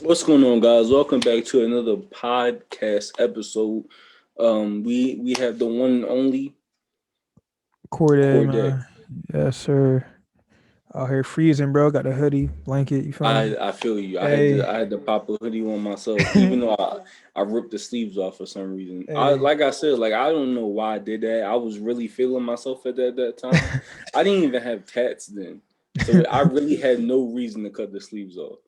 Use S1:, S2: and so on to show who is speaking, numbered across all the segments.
S1: What's going on, guys? Welcome back to another podcast episode. We have the one and only
S2: Corday,
S1: Corday.
S2: man. Yes, sir. Out here freezing, bro. Got a hoodie, blanket. You feel me?
S1: I feel you.
S2: Hey,
S1: I had to pop a hoodie on myself, even though I ripped the sleeves off for some reason. I
S2: hey.
S1: like I said, like I don't know why I did that. I was really feeling myself at that time. I didn't even have tats then, so I really had no reason to cut the sleeves off.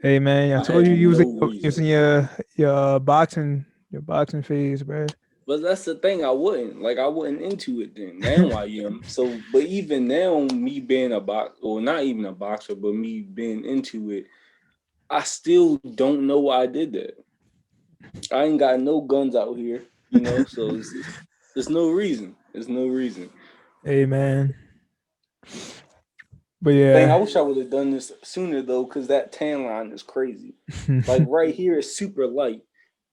S2: Hey, man. I
S1: I
S2: told
S1: had
S2: you
S1: no
S2: using
S1: reason.
S2: your boxing phase, bro.
S1: But that's the thing. I wasn't into it then. Now I am. So, but even now, me being a box, or not even a boxer, but me being into it, I still don't know why I did that. I ain't got no guns out here, So there's no reason. There's no reason.
S2: Hey, man. But
S1: Dang, I
S2: yeah.
S1: wish I would have done this sooner though, because that tan line is crazy. Like right here is super light,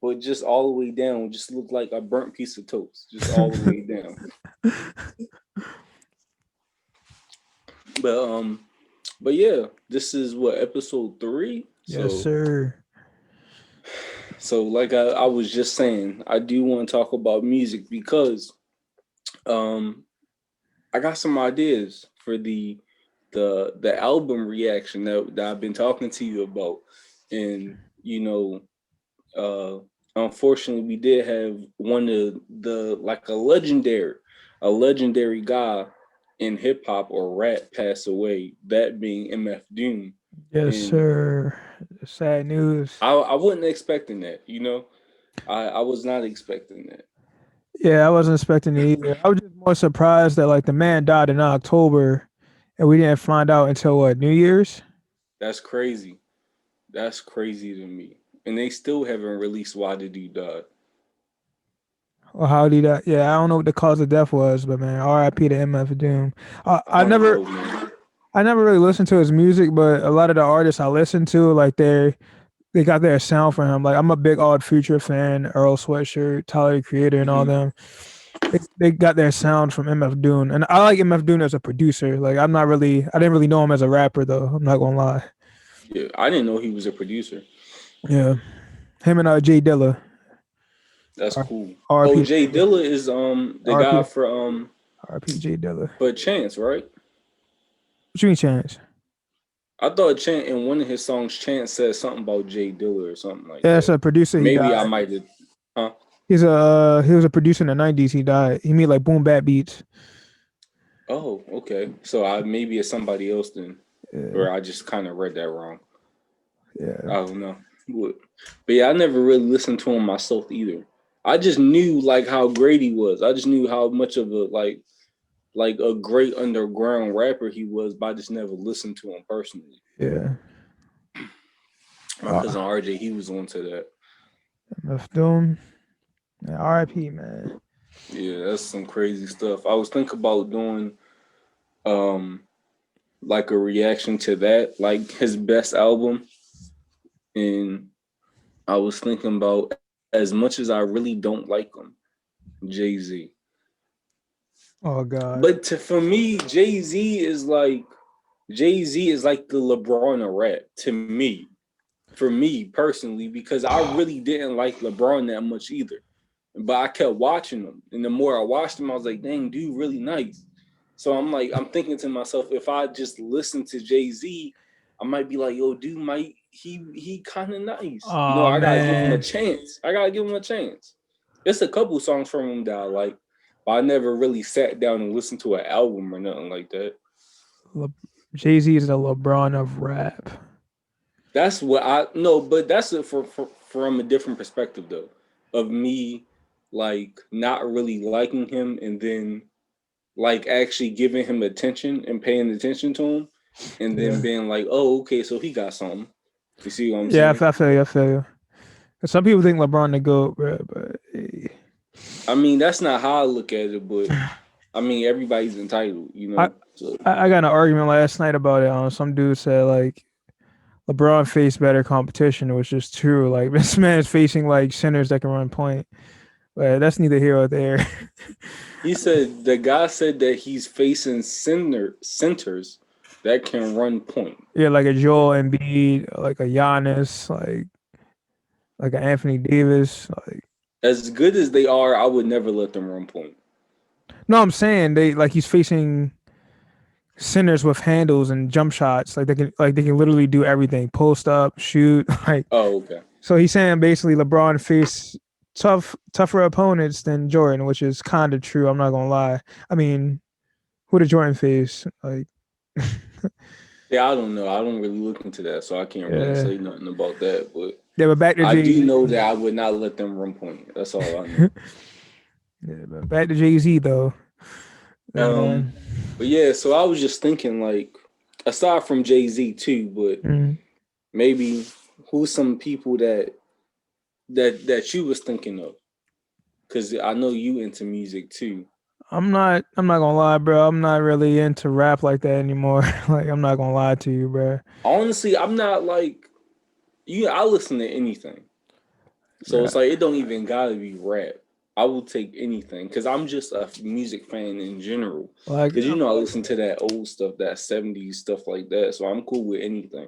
S1: but just all the way down, just look like a burnt piece of toast, just all the way down. But But yeah, this is what episode three.
S2: Yes, sir.
S1: So like I was just saying, I do want to talk about music because um I got some ideas for the album reaction that I've been talking to you about, and uh unfortunately we did have one of the like a legendary guy in hip hop or rap pass away. That being MF Doom,
S2: Yes,
S1: and
S2: sir. Sad news.
S1: I wasn't expecting that. I was not expecting that.
S2: Yeah, I wasn't expecting it either. I was just more surprised that like the man died in October, and we didn't find out until what, New Year's.
S1: That's crazy. That's crazy to me. And they still haven't released why the dude died.
S2: Or how did that? Yeah, I don't know what the cause of death was, but man, R.I.P. to MF Doom. I,
S1: I
S2: I
S1: don't
S2: never,
S1: know, man.
S2: I never really listened to his music, but a lot of the artists I listened to, like they got their sound from him. Like I'm a big Odd Future fan, Earl Sweatshirt, Tyler the Creator, and all
S1: Hmm.
S2: them. They got their sound from MF Doom, and I like MF Doom as a producer. Like I didn't really know him as a rapper though. I'm not gonna lie.
S1: Yeah, I didn't know he was a producer.
S2: Yeah, him and Jay Dilla,
S1: That's
S2: R-
S1: cool. Oh,
S2: R.I.P. to
S1: Jay
S2: Jay Dilla,
S1: Dilla is the
S2: R.I.P.
S1: guy
S2: to
S1: for
S2: R.I.P. Jay Dilla.
S1: Chance, right?
S2: What you mean, Chance?
S1: I thought Chance in one of his songs, Chance said something about Jay Dilla or something like
S2: Yeah, it's
S1: that.
S2: a producer. He
S1: Maybe I
S2: died.
S1: might have, huh?
S2: He was a producer in the '90s. He died. He made like boom bap beats.
S1: Oh, okay. So I maybe it's somebody else then,
S2: Yeah,
S1: or I just kind of read that wrong. I
S2: yeah.
S1: don't know. But yeah, I never really listened to him myself either. I just knew like how great he was. I just knew how much of a like a great underground rapper he was, but I just never listened to him personally.
S2: Yeah.
S1: My cousin RJ, he was onto that.
S2: MF Doom. Yeah, R.I.P. Man.
S1: Yeah, that's some crazy stuff. I was thinking about doing um like a reaction to that, like his best album, and I was thinking about as much as I really don't like him, Jay Z.
S2: Oh God.
S1: But for me, Jay Z is like the LeBron of rap to me. For me personally, because I really didn't like LeBron that much either. But I kept watching him. And the more I watched him, I was like, dang, dude, really nice. So I'm thinking to myself, if I just listen to Jay-Z, I might be like, yo, dude, he kind of nice.
S2: Oh
S1: I gotta give him a
S2: man.
S1: chance. I gotta give him a chance. It's a couple songs from him that I like, but I never really sat down and listened to an album or nothing like that.
S2: Le- Jay Z is the LeBron of rap.
S1: That's what I no, but that's it for from a different perspective though, of me like not really liking him and then like actually giving him attention and paying attention to him, and then
S2: Yeah.
S1: being like, oh, okay, so he got something. You see what I'm
S2: Yeah,
S1: saying?
S2: I feel you. I feel you. 'Cause some people think LeBron the goat, bro, but hey.
S1: I mean, that's not how I look at it, but I mean, everybody's entitled,
S2: I
S1: So
S2: I got in an argument last night about it. Some dude said like LeBron faced better competition, which is true. Like this man is facing like centers that can run point, but that's neither here or there.
S1: he said the guy said that he's facing centers that can run point.
S2: Yeah, like a Joel Embiid, like a Giannis, like an Anthony Davis. Like,
S1: As good as they are, I would never let them run point.
S2: no, I'm saying they like he's facing centers with handles and jump shots. Like they can literally do everything: post up, shoot. Like,
S1: Oh, okay.
S2: so he's saying basically LeBron faced tougher opponents than Jordan, which is kind of true. I'm not gonna lie. I mean, who did Jordan face? Like,
S1: Yeah, I don't know. I don't really look into that, so I can't really
S2: yeah,
S1: say nothing about that. But
S2: yeah. But back to
S1: I do
S2: Jay.
S1: know that I would not let them run point. That's all I know.
S2: Yeah, but back to Jay-Z though.
S1: Um, but yeah, so I was just thinking, like, aside from Jay-Z too, but
S2: mm,
S1: maybe who's some people that you was thinking of? Because I know you into music too.
S2: I'm not gonna lie, bro. I'm not really into rap like that anymore. Like, I'm not gonna lie to you, bro.
S1: Honestly, I'm not like you. I listen to anything, so
S2: Bro,
S1: it's like it don't even gotta be rap. I will take anything because I'm just a music fan in general.
S2: like,
S1: Because I listen to that old stuff, that 70s stuff like that. So I'm cool with anything.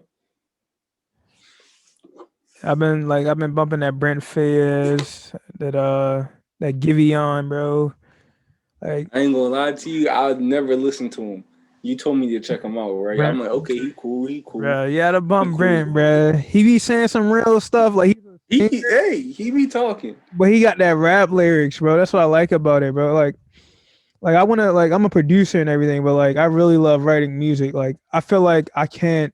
S2: I've been bumping that Brent Fayez, that Giveon, bro. Like,
S1: I ain't gonna lie to you, I'd never listen to him. You told me to check him out, right? I'm
S2: Brent,
S1: like, okay, he cool, he cool,
S2: bro. Yeah, the
S1: he
S2: bump
S1: cool.
S2: Brent, bro. He be saying some real stuff. Like,
S1: He be talking.
S2: but he got that rap lyrics, bro. That's what I like about it, bro. Like I wanna like I'm a producer and everything, but like I really love writing music. Like I feel like I can't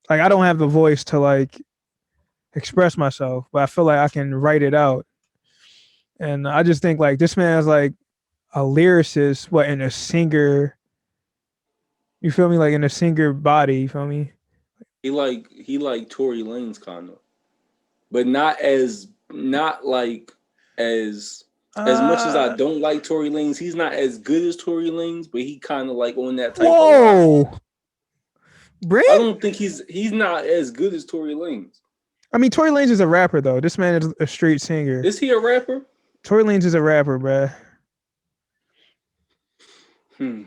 S2: like I don't have the voice to like express myself, but I feel like I can write it out. And I just think like this man is like a lyricist, what in a singer, you feel me? Like in a singer body, you feel me?
S1: He like Tory Lanez kind of, but not like as as much as I
S2: Uh
S1: don't like Tory Lanez. He's not as good as Tory Lanez, but he kind of like on that type of line.
S2: Whoa.
S1: I
S2: Brent?
S1: don't think he's not as good as Tory Lanez.
S2: I mean Tory Lanez is a rapper though. This man is a straight singer.
S1: Is he a rapper?
S2: Tory Lanez is a rapper, bruh.
S1: Hmm.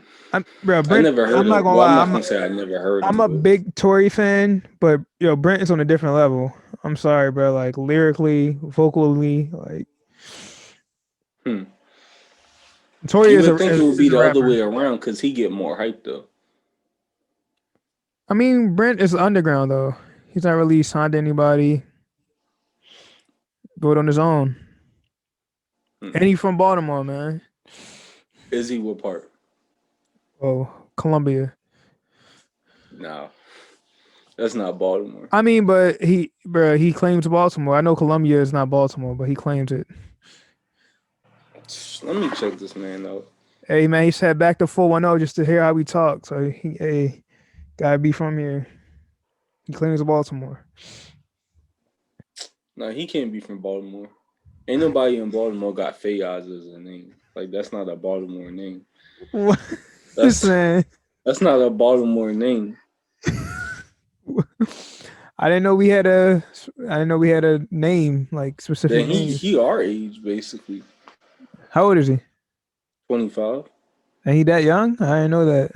S2: Bro,
S1: I
S2: Brent,
S1: never
S2: I'm
S1: heard
S2: not
S1: of.
S2: gonna
S1: Well, I'm
S2: lie,
S1: not gonna say I never heard
S2: I'm
S1: him,
S2: a
S1: but
S2: big Tory fan, but yo, Brent is on a different level. I'm sorry, bro. Like lyrically, vocally, like
S1: hmm.
S2: Tory
S1: You
S2: is
S1: would think it would
S2: is
S1: be
S2: a
S1: the other
S2: rapper.
S1: way around because he get more hype though.
S2: I mean, Brent is underground though. He's not really signed to anybody. Do it on his own.
S1: Hmm.
S2: And he's from Baltimore, man.
S1: Is he what part?
S2: Oh, Columbia.
S1: No, that's not Baltimore.
S2: I mean, but he claims Baltimore. I know Columbia is not Baltimore, but he claims it.
S1: Let me check this man out.
S2: Hey man, he said back to 410 just to hear how we talk. So hey, gotta be from here. He claims Baltimore.
S1: No, he can't be from Baltimore. Ain't nobody in Baltimore got Fayaz as a name. Like that's not a Baltimore name.
S2: What? This
S1: That's
S2: man.
S1: that's not a Baltimore name.
S2: I didn't know we had a. I didn't know we had a name like specific
S1: Then he
S2: names.
S1: he our age basically.
S2: How old is he?
S1: 25.
S2: Ain't he that young? I didn't know that.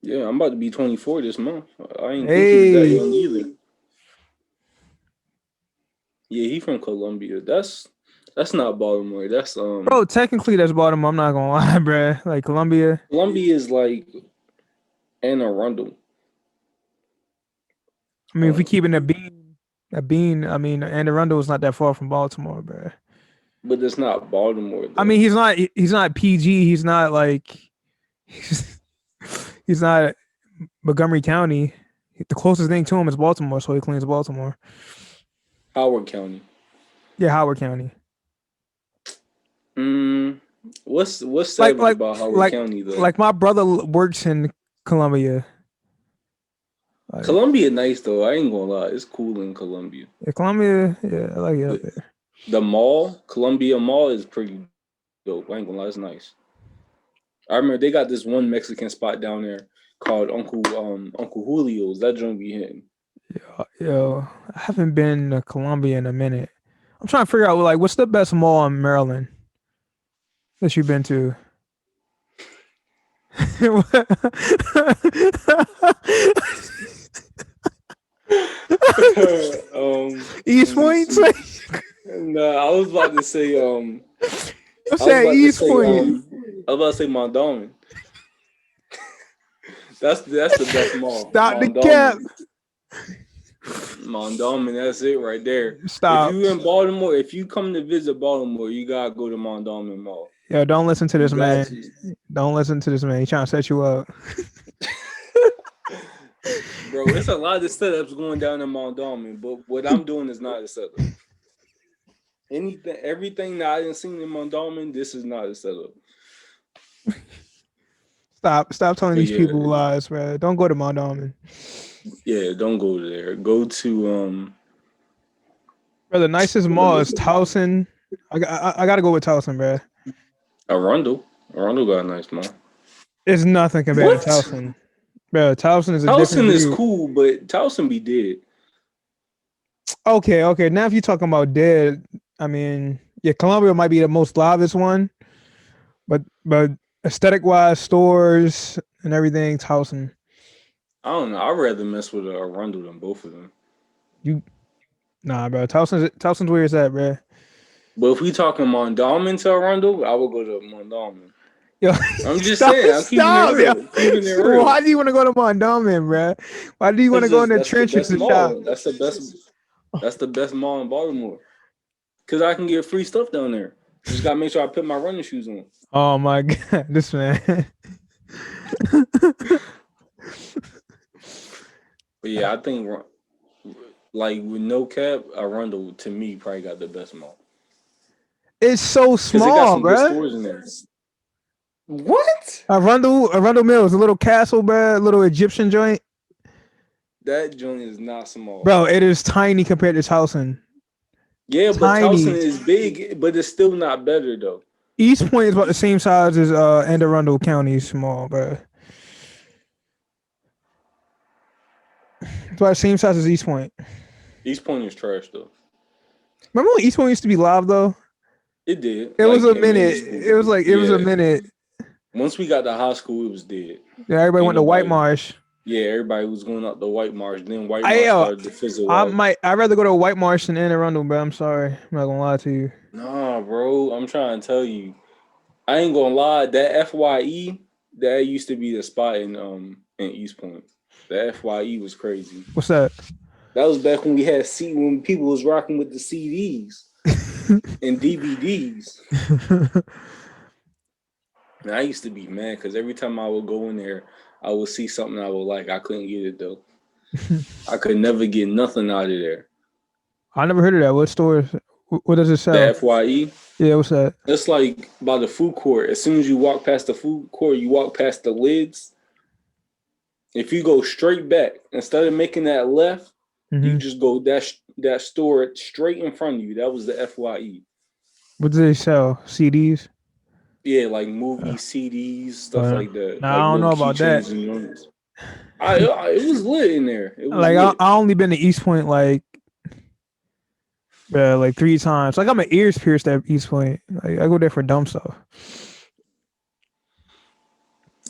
S1: Yeah, I'm about to be 24 this month. I ain't think he was that
S2: Hey,
S1: young either. Yeah, he from Columbia. That's not Baltimore. That's
S2: bro. Technically, that's Baltimore. I'm not gonna lie, bruh. Like Columbia.
S1: Columbia is like Anne Arundel.
S2: I mean, if we keep in a bean. I mean, Anne Arundel is not that far from Baltimore, bruh.
S1: But it's not Baltimore
S2: I
S1: though.
S2: mean, he's not. He's not PG. He's not like. He's, he's not Montgomery County. The closest thing to him is Baltimore, so he claims Baltimore.
S1: Howard County.
S2: Yeah, Howard County.
S1: Mm, what's
S2: Like
S1: savage
S2: like
S1: about Howard
S2: like
S1: County though?
S2: like my brother works in Columbia. Like
S1: Columbia nice though. I ain't gonna lie. It's cool in Columbia.
S2: yeah, Columbia, yeah, I like it up
S1: The,
S2: there.
S1: the mall, Columbia Mall is pretty dope. I ain't gonna lie, it's nice. I remember they got this one Mexican spot down there called Uncle Julio's. That joint be hitting.
S2: Yo, I haven't been to Columbia in a minute. I'm trying to figure out like what's the best mall in Maryland that you've been to?
S1: Let
S2: East
S1: me
S2: Point.
S1: see. Nah, I was about to say
S2: I said East Point.
S1: I was about to say Mondawmin. That's the best mall.
S2: Stop the cap.
S1: Mondawmin, that's it right there. If
S2: Stop.
S1: you in Baltimore, if you come to visit Baltimore, you gotta go to Mondawmin Mall.
S2: Yo, don't listen to
S1: You
S2: this
S1: got
S2: man.
S1: to.
S2: Don't listen to this man. He's trying to set you up.
S1: Bro, it's a lot of setups going down in Mondawmin, but what I'm doing is not a setup. Everything that I didn't see in Mondawmin, this is not a setup.
S2: Stop telling
S1: But
S2: these
S1: yeah,
S2: people lies, man. Don't go to Mondawmin.
S1: yeah, don't go there. Go to
S2: Bro, the nicest mall is Towson. I gotta go with Towson, bro.
S1: Arundel. Arundel got a nice mall.
S2: It's nothing compared
S1: What?
S2: to Towson. Bro, Towson is a different
S1: Towson is
S2: breed.
S1: cool, but Towson be dead.
S2: Okay. Now if you're talking about dead, I mean, yeah, Columbia might be the most livest one, but aesthetic wise, stores and everything, Towson.
S1: I don't know. I'd rather mess with Arundel than both of them.
S2: Nah, bro. Towson's where it's at, bro.
S1: But if we talking Mondawmin to Arundel, I would go to Mondawmin.
S2: Yo,
S1: I'm just saying. I'm keeping it real. Keeping it real.
S2: Why do you want to go to Mondawmin, bro? Why do you want to go in the trenches to shop?
S1: That's the best. That's the best mall in Baltimore. Cause I can get free stuff down there. Just gotta make sure I put my running shoes on.
S2: Oh my god, this man.
S1: But yeah, I think like with no cap, Arundel to me probably got the best mall.
S2: It's so
S1: Cause it got
S2: small,
S1: some good
S2: bro.
S1: stores in there. What?
S2: Arundel Mills, a little castle, bro, a little Egyptian joint.
S1: That joint is not small.
S2: Bro, it is tiny compared to Towson.
S1: Yeah, but
S2: Tiny.
S1: Towson is big, but it's still not better though.
S2: East Point is about the same size as Anne Arundel County small, bro. It's about the same size as East Point.
S1: East Point is trash though.
S2: Remember when East Point used to be live though?
S1: It did.
S2: It was a
S1: in
S2: minute.
S1: middle school.
S2: It was like it was a minute.
S1: Once we got to high school, it was dead.
S2: Yeah, everybody went to White Marsh.
S1: Yeah, everybody was going up to White Marsh. Then White Marsh started to fizzle out.
S2: I'd rather go to White Marsh than Anne Arundel, bro. I'm sorry. I'm not gonna lie to you.
S1: Nah, bro. I'm trying to tell you. I ain't gonna lie. That FYE, that used to be the spot in East Point. The FYE was crazy.
S2: What's that?
S1: That was back when we had when people was rocking with the CDs and DVDs. And I used to be mad because every time I would go in there, I would see something I would like. I couldn't get it though. I could never get nothing out of there.
S2: I never heard of that. What store? What does it sell?
S1: The FYE.
S2: Yeah, what's that?
S1: It's like by the food court. As soon as you walk past the food court, you walk past the lids. If you go straight back, instead of making that left, you just go that store straight in front of you. That was the FYE.
S2: What do they sell? CDs?
S1: Yeah, like movie CDs, stuff like that.
S2: Nah,
S1: like
S2: I don't know about that.
S1: It was lit in there. It was
S2: like
S1: lit.
S2: I only been to East Point like 3 times. Like I'm an ears pierced at East Point. Like I go there for dumb stuff.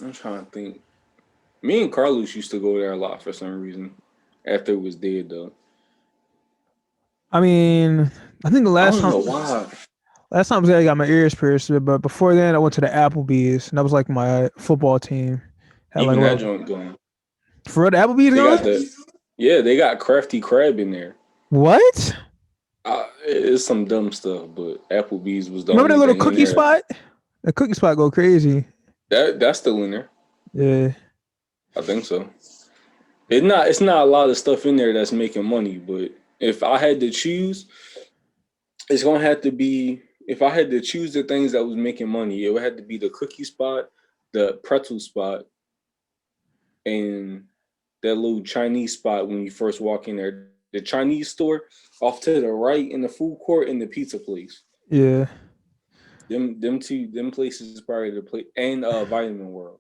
S1: I'm trying to think. Me and Carlos used to go there a lot for some reason. After it was dead though.
S2: I mean, I think the last time.
S1: Why.
S2: Last time I got my ears pierced, but before then I went to the Applebee's, and that was like my football team.
S1: Had even like that joint going.
S2: For real, the Applebee's going?
S1: They got Crafty Crab in there.
S2: What?
S1: It's some dumb stuff, but Applebee's was the
S2: Remember that little cookie spot? The cookie spot go crazy.
S1: That's still in there.
S2: Yeah.
S1: I think so. It's not a lot of stuff in there that's making money, but if I had to choose, it's gonna have to be. If I had to choose the things that was making money, it would have to be the cookie spot, the pretzel spot, and that little Chinese spot when you first walk in there. The Chinese store off to the right in the food court and the pizza place.
S2: Yeah.
S1: Them places is probably the place, and Vitamin World.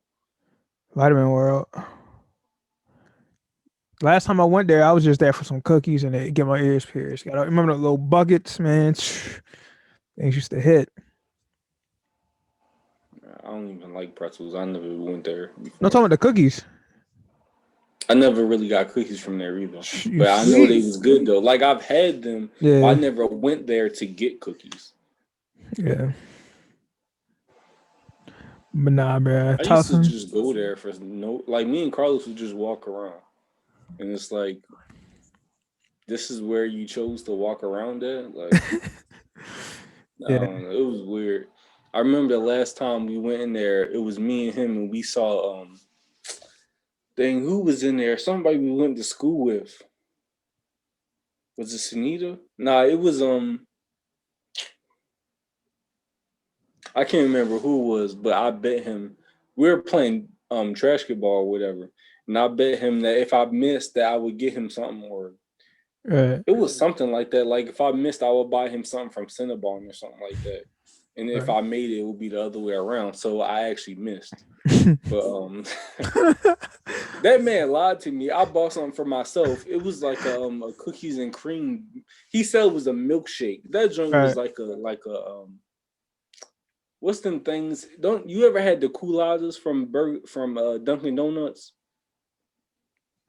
S2: Vitamin World. Last time I went there, I was just there for some cookies and they get my ears pierced. I remember the little buckets, man. Things used to hit.
S1: I don't even like pretzels. I never went there
S2: No,
S1: before.
S2: talking about the cookies.
S1: I never really got cookies from there either.
S2: You
S1: But I know they
S2: see?
S1: was good though. Like I've had them, but I
S2: Yeah,
S1: never went there to get cookies.
S2: yeah. But nah, bro.
S1: I used to
S2: Towson.
S1: just go there for no, like me and Carlos would just walk around, and it's like, this is where you chose to walk around at. Like, I
S2: Yeah.
S1: don't know, it was weird. I remember the last time we went in there, it was me and him, and we saw dang, who was in there? Somebody we went to school with. Was it Sunita? Nah, it was I can't remember who it was, but I bet him we were playing trash ball or whatever. And I bet him that if I missed that I would get him something, or
S2: Right.
S1: it was something like that. Like if I missed, I would buy him something from Cinnabon or something like that. And if
S2: Right.
S1: I made it, it would be the other way around. So I actually missed. But that man lied to me. I bought something for myself. It was like a cookies and cream. He said it was a milkshake. That joint was
S2: Right.
S1: like a what's them things? Don't you ever had the cooladas from Dunkin' Donuts?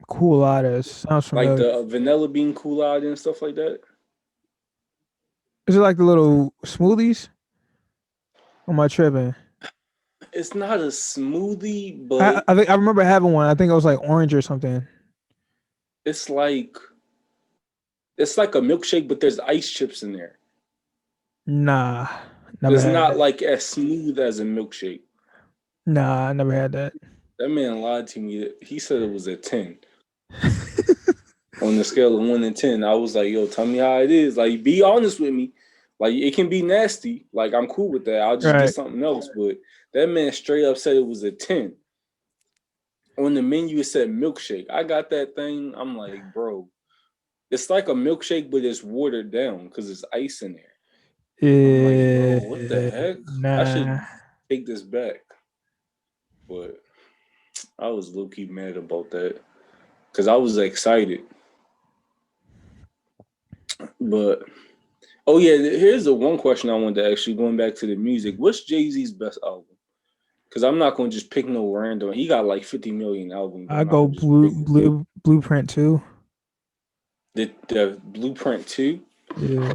S2: Cooladas. Sounds
S1: Like
S2: familiar.
S1: the vanilla bean coolada and stuff like that?
S2: Is it like the little smoothies? Or am I tripping?
S1: It's not a smoothie,
S2: I,
S1: but
S2: I think I remember having one. I think it was like orange or something.
S1: it's like it's like a milkshake, but there's ice chips in there.
S2: Nah, never
S1: It's
S2: had
S1: not
S2: that.
S1: like as smooth as a milkshake.
S2: Nah, I never had that.
S1: That man lied to me. He said it was a 10. On the scale of 1 to 10, I was like, yo, tell me how it is. Like, be honest with me. Like, it can be nasty. Like, I'm cool with that. I'll just get
S2: Right.
S1: something else. But that man straight up said it was a 10. On the menu, it said milkshake. I got that thing. I'm like, bro, it's like a milkshake, but it's watered down because it's ice in there. I'm like, bro, what the
S2: Yeah.
S1: heck? I
S2: Nah.
S1: should take this back. But I was low key mad about that because I was excited. But oh yeah, here's the one question I wanted to ask you. Going back to the music, what's Jay-Z's best album? Because I'm not gonna just pick no random. He got like 50 million albums.
S2: I
S1: I'm not
S2: go
S1: gonna just pick
S2: blueprint too.
S1: the Blueprint 2.
S2: Yeah.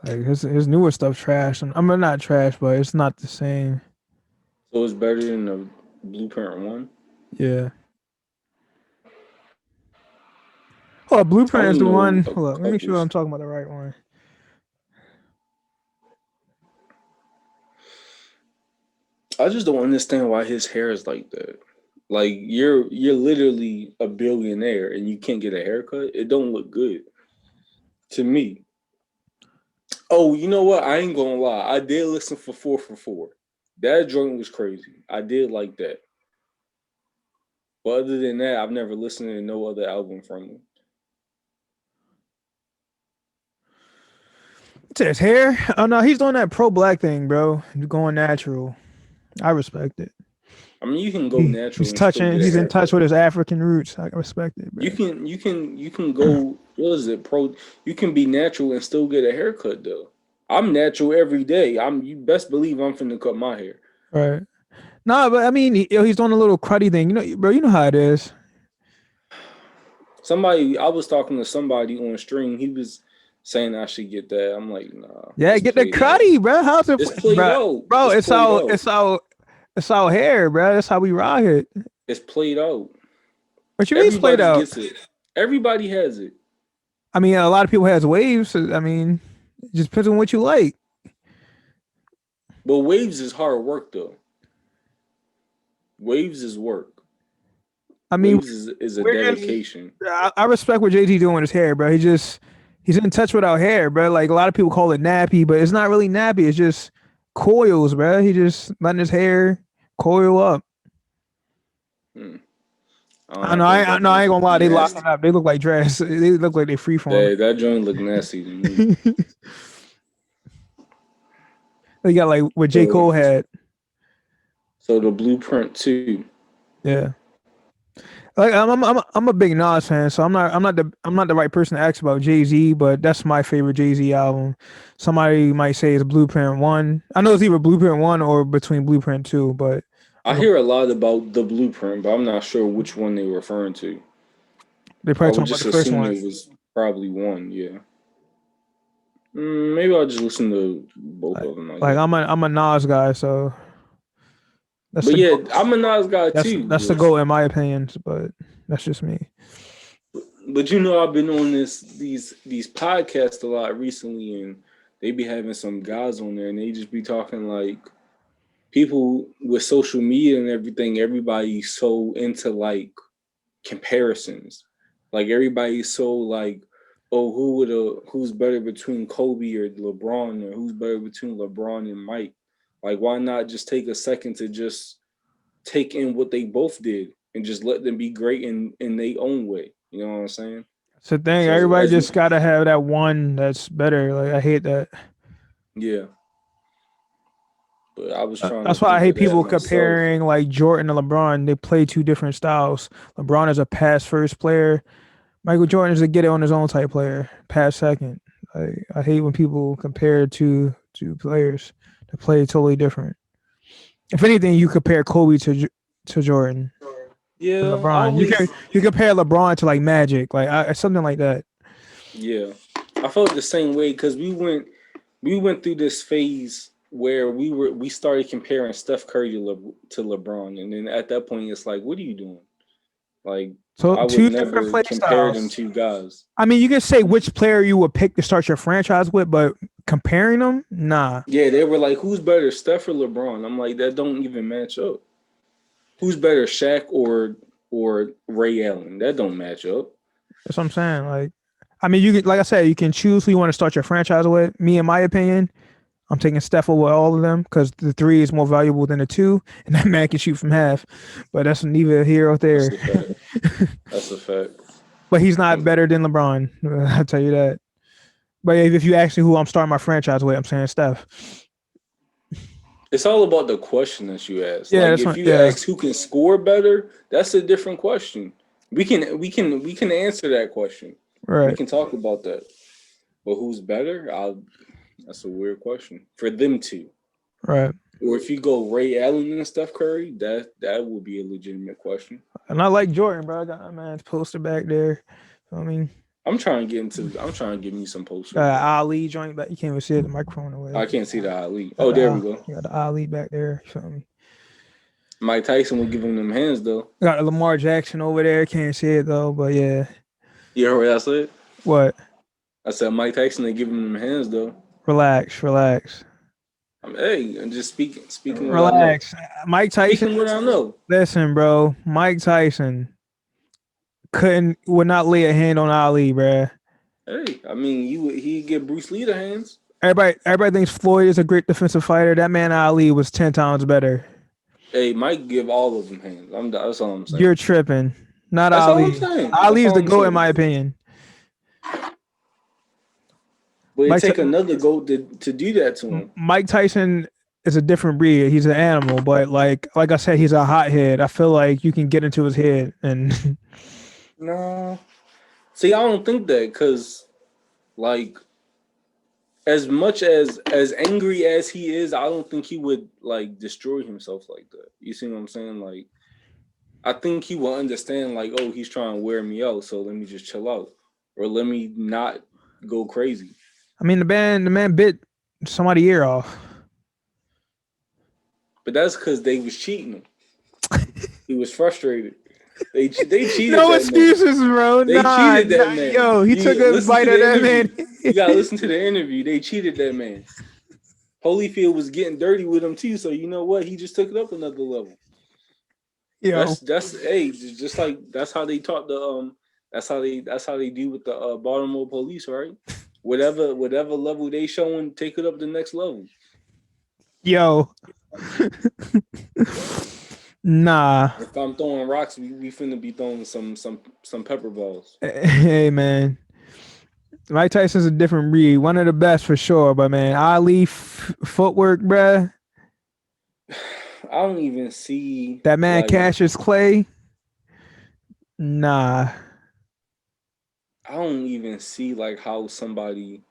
S2: Like his newer stuff trash. I mean not trash, but it's not the same.
S1: So it's better than the Blueprint 1.
S2: Yeah. Oh,
S1: I
S2: blueprint is
S1: only
S2: the
S1: know
S2: one.
S1: a
S2: Hold up, let me make sure
S1: couple.
S2: I'm talking about the right one.
S1: I just don't understand why his hair is like that. Like you're literally a billionaire and you can't get a haircut. It don't look good to me. Oh, you know what? I ain't gonna lie. I did listen for 4 for 4. That joint was crazy. I did like that. But other than that, I've never listened to no other album from him.
S2: It's his hair. Oh no, he's doing that pro black thing, bro. He's going natural. I respect it.
S1: I mean, you can go natural
S2: He's
S1: and still
S2: touching.
S1: get a
S2: He's in touch
S1: haircut.
S2: with his African roots. I respect it,
S1: You
S2: bro.
S1: can go. What is it? You can be natural and still get a haircut though. I'm natural every day. You best believe I'm finna cut my hair.
S2: Right. No, but I mean, he's doing a little cruddy thing. You know, bro. You know how it is.
S1: I was talking to somebody on stream. He was saying I should get that. I'm like, nah,
S2: Yeah,
S1: it's
S2: get the
S1: played out.
S2: cruddy, bro. How's it,
S1: It's played
S2: bro?
S1: out.
S2: Bro,
S1: It's played out.
S2: it's our hair, bro. That's how we rock it.
S1: It's played out.
S2: What you mean it's played
S1: Everybody
S2: out?
S1: gets it. Everybody has it.
S2: I mean, a lot of people has waves. So, I mean, it just depends on what you like.
S1: But waves is hard work though. Waves is work.
S2: I mean,
S1: Waves is a dedication.
S2: I respect what JT doing with his hair, bro. He's in touch with our hair, bro. Like a lot of people call it nappy, but it's not really nappy. It's just coils, bro. He just letting his hair coil up. I know. I know. I ain't gonna lie. They locking up. They look like dress. They look like they freeform.
S1: Yeah, that joint look nasty to me.
S2: They got like what J. Cole had.
S1: So the Blueprint 2.
S2: Yeah. Like I'm a big Nas fan, so I'm not the right person to ask about Jay-Z, but that's my favorite Jay-Z album. Somebody might say it's Blueprint One. I know it's either Blueprint One or between Blueprint Two, but
S1: I
S2: like
S1: hear a lot about the Blueprint, but I'm not sure which one they were referring to.
S2: they
S1: I
S2: probably
S1: would
S2: talking about
S1: just
S2: the first
S1: assume
S2: one.
S1: it was probably one. Yeah. Maybe I'll just listen to both of them, I
S2: Like
S1: guess.
S2: I'm a Nas guy, so that's
S1: But
S2: the
S1: yeah,
S2: goal.
S1: I'm a Nas guy
S2: That's the
S1: too.
S2: goal in my opinion, but that's just me.
S1: But you know, I've been on these podcasts a lot recently, and they be having some guys on there, and they just be talking like people with social media and everything. Everybody's so into like comparisons. Like everybody's so like, oh, who's better between Kobe or LeBron, or who's better between LeBron and Mike? Like, why not just take a second to just take in what they both did and just let them be great in their own way? You know what I'm saying?
S2: It's the thing.
S1: So
S2: Everybody
S1: as
S2: just gotta have that one that's better. Like I hate that.
S1: yeah, but I was trying to
S2: That's why I
S1: think
S2: hate
S1: of that
S2: people
S1: myself.
S2: comparing like Jordan and LeBron. They play two different styles. LeBron is a pass first player. Michael Jordan is a get it on his own type player, pass second. I hate when people compare two players that play totally different. If anything, you compare Kobe to Jordan and
S1: Yeah, I
S2: LeBron.
S1: always
S2: You compare LeBron to like Magic, like something like that.
S1: yeah, I felt the same way because we went through this phase where we started comparing Steph Curry to LeBron, and then at that point, it's like, what are you doing? Like,
S2: So
S1: I would
S2: two different
S1: never
S2: play
S1: compare them
S2: styles.
S1: two guys.
S2: I mean, you can say which player you would pick to start your franchise with, but comparing them, nah.
S1: Yeah, they were like, who's better, Steph or LeBron? I'm like, that don't even match up. Who's better, Shaq or Ray Allen? That don't match up.
S2: That's what I'm saying. Like, I mean, you can, like I said, you can choose who you want to start your franchise with. Me, in my opinion, I'm taking Steph over all of them because the three is more valuable than the two, and that man can shoot from half. But that's neither here or
S1: That's
S2: there.
S1: a fact. That's a fact.
S2: But he's not better than LeBron. I'll tell you that. But if you ask me who I'm starting my franchise with, I'm saying Steph.
S1: It's all about the question that you ask.
S2: Yeah,
S1: Like
S2: that's
S1: if
S2: what.
S1: you
S2: Yeah,
S1: ask who can score better, that's a different question. We can answer that question. We
S2: right,
S1: can talk about that. But who's better? That's a weird question for them two.
S2: right.
S1: Or if you go Ray Allen and Steph Curry, that would be a legitimate question.
S2: And I like Jordan, bro. I got my man's poster back there. I mean,
S1: I'm trying to get me some posters,
S2: got
S1: bro.
S2: Ali joint back. You can't even see it, the microphone away.
S1: I can't see the Ali.
S2: Got
S1: Oh,
S2: the
S1: there we go.
S2: you got the Ali back there. You feel me?
S1: Mike Tyson would give him them hands though.
S2: Got Lamar Jackson over there. Can't see it though, but yeah.
S1: You heard what I said?
S2: What?
S1: I said Mike Tyson they give him them hands though.
S2: Relax, relax,
S1: Hey, I'm just speaking what I know.
S2: relax. Mike Tyson.
S1: Speaking what I know.
S2: Listen, bro. Mike Tyson would not lay a hand on Ali, bro.
S1: Hey, I mean, he'd get Bruce Lee the hands.
S2: Everybody thinks Floyd is a great defensive fighter. That man Ali was 10 times better.
S1: Hey, Mike give all of them hands. That's all I'm saying.
S2: You're tripping. Not
S1: That's all I'm
S2: Ali.
S1: saying.
S2: Ali
S1: That's
S2: is
S1: all
S2: the
S1: I'm
S2: GOAT in
S1: saying.
S2: my opinion.
S1: But it
S2: Mike,
S1: take another goat to do that to him.
S2: Mike Tyson is a different breed. He's an animal, but like I said, he's a hothead. I feel like you can get into his head and
S1: No. See, I don't think that because, like, as much as angry as he is, I don't think he would like destroy himself like that. You see what I'm saying? Like, I think he will understand, like, oh, he's trying to wear me out, so let me just chill out, or let me not go crazy.
S2: I mean the man bit somebody's ear off.
S1: But that's because they was cheating him. He was frustrated. They cheated.
S2: No
S1: that
S2: excuses,
S1: man.
S2: bro.
S1: They cheated that man.
S2: Yo, he took a
S1: listen
S2: bite
S1: to
S2: of
S1: the
S2: that
S1: interview.
S2: man.
S1: You gotta listen to the interview. They cheated that man. Holyfield was getting dirty with him too, so you know what? He just took it up another level.
S2: Yo,
S1: That's hey, just like that's how they taught the that's how they do with the Baltimore police, right? Whatever level they showing, take it up the next level.
S2: yo. Nah.
S1: If I'm throwing rocks, we finna be throwing some pepper balls.
S2: Hey man. Mike Tyson's a different breed. One of the best for sure, but man, Ali footwork, bruh.
S1: I don't even see
S2: That man
S1: like
S2: Cassius Clay. Nah.
S1: I don't even see like how somebody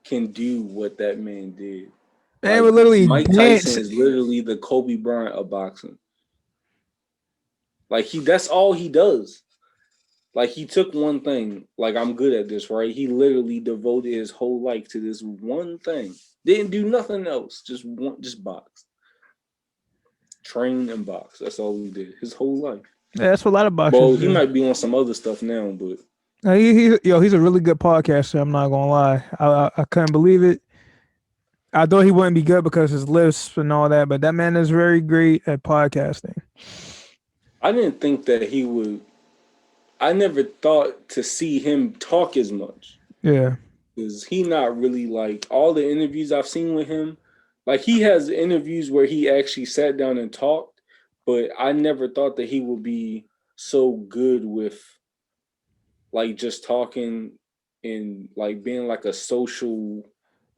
S1: can do what that man did.
S2: Man
S1: Like
S2: would literally
S1: Mike Tyson
S2: dance.
S1: is literally the Kobe Bryant of boxing. Like that's all he does. Like he took one thing, like I'm good at this, right? He literally devoted his whole life to this one thing. Didn't do nothing else. Just box. Train and box. That's all he did. His whole life.
S2: Yeah, that's what a lot of boxers
S1: Well, he
S2: do.
S1: might be on some other stuff now, but
S2: He's a really good podcaster. I'm not gonna lie. I couldn't believe it. I thought he wouldn't be good because his lisp and all that, but that man is very great at podcasting.
S1: I didn't think that he would. I never thought to see him talk as much.
S2: Yeah.
S1: Because he not really like all the interviews I've seen with him. Like he has interviews where he actually sat down and talked, but I never thought that he would be so good with like just talking and like being like a social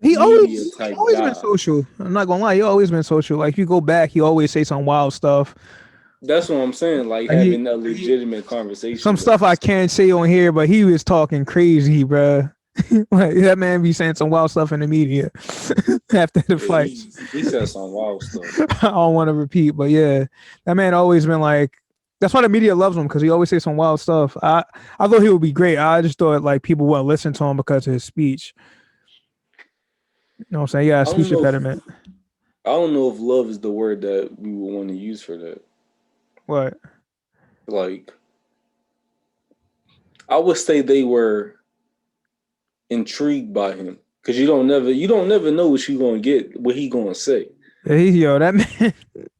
S1: media
S2: He
S1: type
S2: always been
S1: guy.
S2: social. I'm not gonna lie, he always been social. Like if you go back, he always say some wild stuff.
S1: That's what I'm saying. Like
S2: Like
S1: having a legitimate conversation
S2: some
S1: with
S2: stuff I can't say on here, but he was talking crazy, bruh. Like that man be saying some wild stuff in the media after the
S1: yeah,
S2: fights.
S1: he said some wild stuff.
S2: I don't want to repeat, but yeah, that man always been like. That's why the media loves him because he always say some wild stuff. I thought he would be great. I just thought like people wouldn't listen to him because of his speech. You know what I'm saying? Yeah,
S1: I don't
S2: speech
S1: know if
S2: impediment.
S1: I don't know if love is the word that we would want to use for that.
S2: What?
S1: Like I would say they were intrigued by him because you don't never know what you gonna get, what he gonna say.
S2: Yo, that man,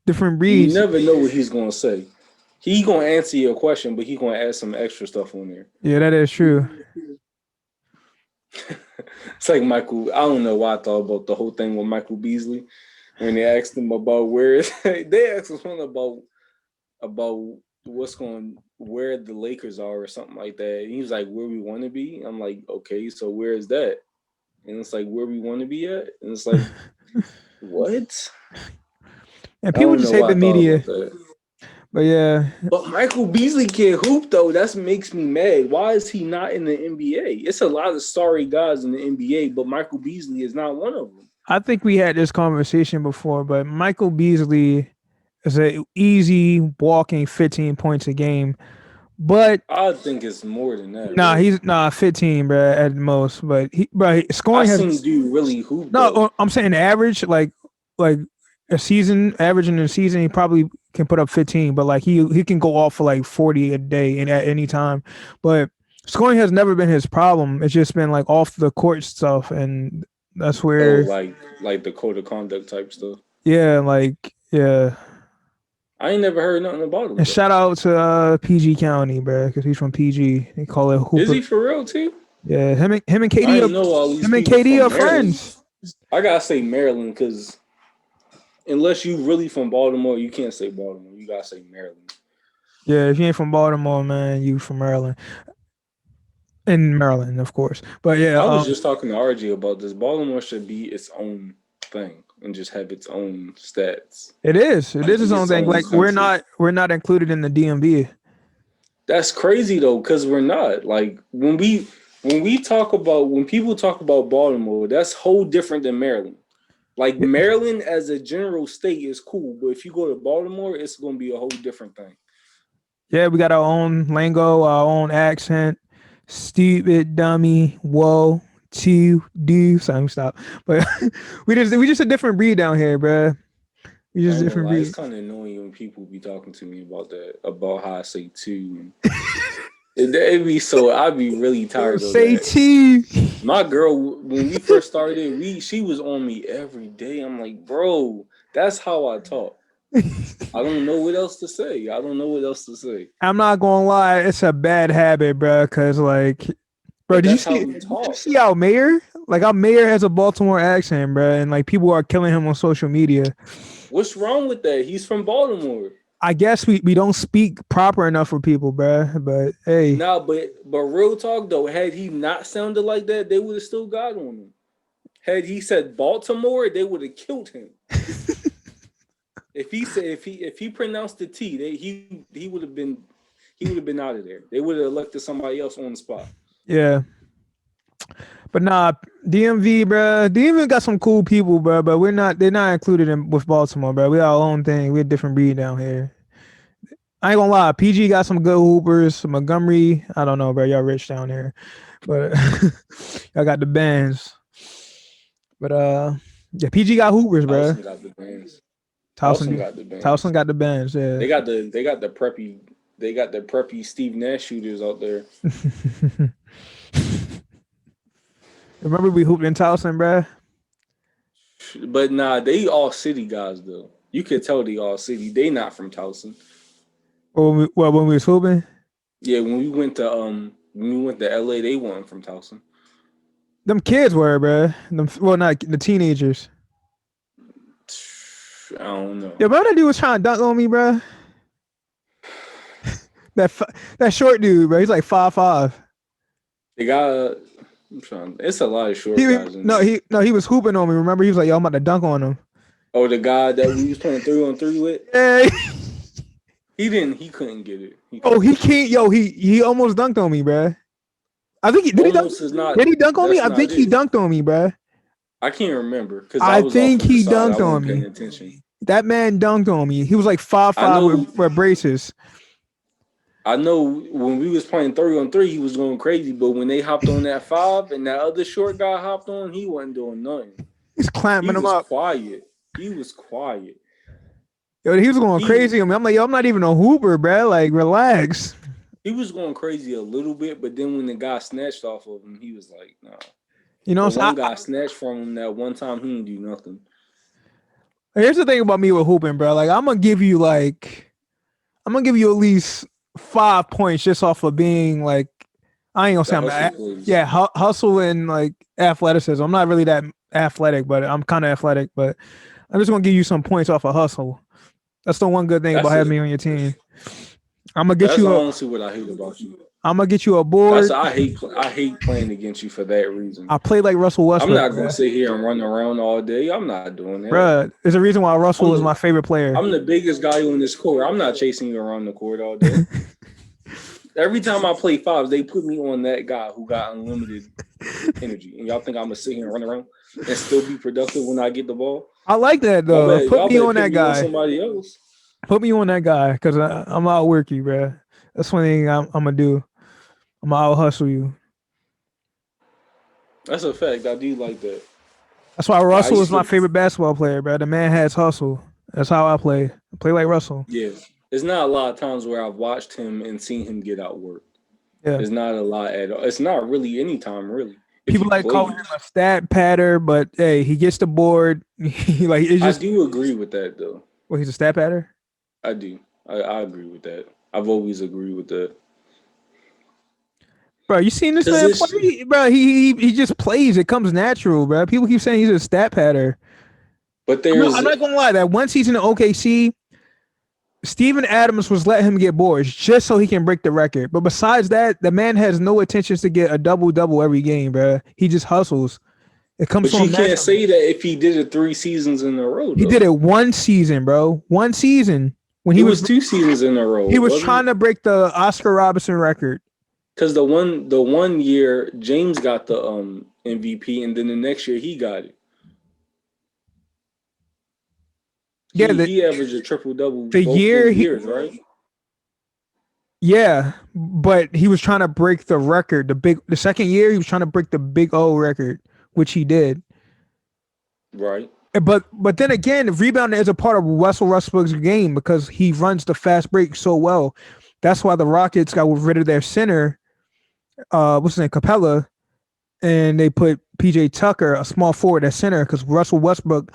S2: different
S1: You
S2: breeds.
S1: never know what he's gonna say. He gonna answer your question, but he gonna add some extra stuff on there.
S2: Yeah, that is true.
S1: It's like Michael. I don't know why I thought about the whole thing with Michael Beasley when they asked him about they asked him about where the Lakers are or something like that. And he was like, where we want to be. I'm like, okay, so where is that? And it's like where we want to be at. And it's like, what?
S2: And
S1: I
S2: people
S1: don't
S2: just
S1: know
S2: hate
S1: why
S2: the
S1: I thought
S2: media.
S1: about that.
S2: But yeah,
S1: But Michael Beasley can't hoop though. That makes me mad. Why is he not in the NBA? It's a lot of sorry guys in the NBA, but Michael Beasley is not one of them.
S2: I think we had this conversation before, but Michael Beasley is a easy walking 15 points a game. But
S1: I think it's more than that,
S2: nah,
S1: bro.
S2: he's 15, bro, at most. But
S1: I
S2: scoring
S1: seen
S2: has
S1: dude really hoop
S2: no.
S1: though.
S2: I'm saying the average, like a season average in a season, he probably can put up 15. But like he can go off for like 40 a day and at any time. But scoring has never been his problem. It's just been like off the court stuff, and that's
S1: Oh,
S2: where
S1: like the code of conduct type stuff.
S2: yeah, like yeah.
S1: I ain't never heard nothing about him
S2: And
S1: though.
S2: shout out to PG County, bro, because he's from PG. They call it
S1: Is
S2: Hooper.
S1: he for real too?
S2: Yeah, him and
S1: I
S2: KD
S1: didn't know all these people
S2: KD
S1: from
S2: are
S1: Maryland.
S2: friends.
S1: I gotta say Maryland because unless you really from Baltimore, you can't say Baltimore. You gotta say Maryland.
S2: Yeah, if you ain't from Baltimore, man, you from Maryland. In Maryland, of course. But yeah,
S1: I was just talking to RG about this. Baltimore should be its own thing and just have its own stats.
S2: it is. It
S1: Like
S2: is its
S1: be
S2: own
S1: its
S2: thing.
S1: own
S2: Like we're
S1: country.
S2: not included in the DMV.
S1: That's crazy though, because we're not. Like when people talk about Baltimore, that's whole different than Maryland. Like Maryland as a general state is cool, but if you go to Baltimore, it's gonna be a whole different thing.
S2: Yeah, we got our own lingo, our own accent. Stupid, dummy, whoa, to do. Sorry, stop. But we just a different breed down here, bro. We
S1: I
S2: just
S1: ain't gonna
S2: different
S1: lie, it's
S2: breed.
S1: kind of annoying when people be talking to me about that, about how I say two. It'd be so I'd be really tired of
S2: Say
S1: that.
S2: T.
S1: My girl, when we first started, she was on me every day. I'm like, bro, that's how I talk. I don't know what else to say.
S2: I'm not gonna lie, it's a bad habit, bro. Cause like, bro,
S1: But
S2: did
S1: that's how
S2: you
S1: we talk.
S2: see our mayor? Like our mayor has a Baltimore accent, bro, and like people are killing him on social media.
S1: What's wrong with that? He's from Baltimore.
S2: I guess we don't speak proper enough for people, bro. But hey,
S1: Nah, but real talk though, had he not sounded like that, they would have still got on him. Had he said Baltimore, they would have killed him. If he pronounced the T, he he would have been out of there. They would have elected somebody else on the spot.
S2: Yeah. But nah, DMV, bro. DMV got some cool people, bro. But they're not included in with Baltimore, bro. We got our own thing. We're a different breed down here. I ain't gonna lie. PG got some good hoopers. Montgomery, I don't know, bro. Y'all rich down here, but y'all got the bands. But yeah, PG got hoopers, bro.
S1: Towson got the bands.
S2: Towson
S1: got the bands.
S2: Towson got the bands. Yeah,
S1: They got the preppy Steve Nash shooters out there.
S2: Remember we hooped in Towson, bro?
S1: But nah, they all city guys though. You could tell they all city. They not from Towson.
S2: When we was hooping?
S1: Yeah, when we went to LA, they weren't from Towson.
S2: Them kids were, bro. Not the teenagers.
S1: I don't know.
S2: Yeah, bro, that dude was trying to dunk on me, bro. that short dude, bro. He's like 5'5".
S1: They got. It's a lot of short guys.
S2: He was hooping on me. Remember, he was like, "Yo, I'm about to dunk on him."
S1: Oh, the guy that we was playing 3-on-3 with.
S2: Yeah.
S1: He couldn't get it.
S2: He can't. Yo, he almost dunked on me, bro. I think did he dunk on me? I think he dunked on me, bro.
S1: I can't remember because
S2: I think he dunked on me. That man dunked on me. He was like 5'5" with braces.
S1: I know when we was playing 3-on-3, he was going crazy. But when they hopped on that 5 and that other short guy hopped on, he wasn't doing nothing.
S2: He's clamping him up.
S1: He was quiet.
S2: Yo, he was going crazy on me. I'm like, yo, I'm not even a hooper, bro. Like, relax.
S1: He was going crazy a little bit, but then when the guy snatched off of him, he was like, nah.
S2: You know,
S1: one guy snatched from him that one time, he didn't do nothing.
S2: Here's the thing about me with hooping, bro. Like, I'm gonna give you at least 5 points just off of being like, I ain't gonna say hustle and like athleticism. I'm not really that athletic, but I'm kind of athletic. But I'm just gonna give you some points off of hustle. That's the one good thing about having me on your team. I'm gonna get you.
S1: That's honestly what I hate about you.
S2: I'm gonna get you a board.
S1: I hate playing against you for that reason.
S2: I play like Russell Westbrook.
S1: I'm not gonna sit here and run around all day. I'm not doing that,
S2: bruh. There's a reason why Russell is my favorite player.
S1: I'm the biggest guy on this court. I'm not chasing you around the court all day. Every time I play fives, they put me on that guy who got unlimited energy, and y'all think I'm gonna sit here and run around and still be productive when I get the ball?
S2: I like that though. Put me on that guy.
S1: Somebody else.
S2: Put me on that guy because I'm outwork you, bruh. That's one thing I'm gonna do. I'm gonna out hustle you.
S1: That's a fact. I do like that.
S2: That's why Russell is my favorite basketball player, bro. The man has hustle. That's how I play. I play like Russell.
S1: Yeah. There's not a lot of times where I've watched him and seen him get outworked.
S2: Yeah.
S1: There's not a lot at all. It's not really any time, really.
S2: People like calling him a stat patter, but hey, he gets the board. I
S1: do agree with that, though.
S2: Well, he's a stat patter?
S1: I do. I agree with that. I've always agreed with that.
S2: Bro, you seen this man play? Bro, he just plays. It comes natural, bro. People keep saying he's a stat patter.
S1: But
S2: I'm not gonna lie. That one season in OKC, Steven Adams was letting him get boards just so he can break the record. But besides that, the man has no intentions to get a double-double every game, bro. He just hustles. It comes from.
S1: But you can't say that if he did it 3 seasons in a row. Though.
S2: He did it 1 season, bro. 1 season. When he was
S1: 2 seasons in a row.
S2: He was trying to break the Oscar Robertson record.
S1: Because the one year James got the MVP, and then the next year he got it. He averaged a triple-double both years, right?
S2: Yeah, but he was trying to break the record. The second year he was trying to break the Big O record, which he did.
S1: Right.
S2: But then again, rebounding is a part of Russell Westbrook's game because he runs the fast break so well. That's why the Rockets got rid of their center, what's his name, Capella, and they put PJ Tucker, a small forward, at center because Russell Westbrook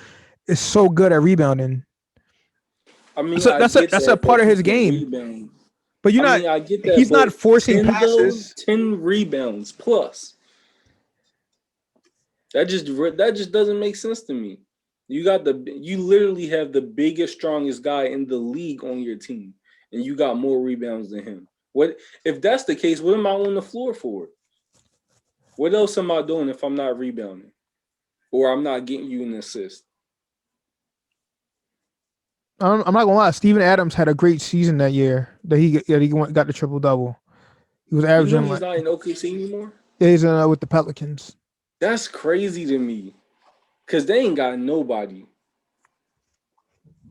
S2: is so good at rebounding.
S1: I mean,
S2: that's a part of his game.
S1: Rebound.
S2: But I get that, he's not forcing passes.
S1: 10 rebounds plus. That just doesn't make sense to me. You literally have the biggest, strongest guy in the league on your team, and you got more rebounds than him. What if that's the case? What am I on the floor for? What else am I doing if I'm not rebounding, or I'm not getting you an assist?
S2: I'm not gonna lie. Steven Adams had a great season that year. Got the triple double. He was
S1: You know
S2: averaging
S1: he's
S2: like
S1: not in OKC anymore.
S2: he's with the Pelicans.
S1: That's crazy to me, cause they ain't got nobody.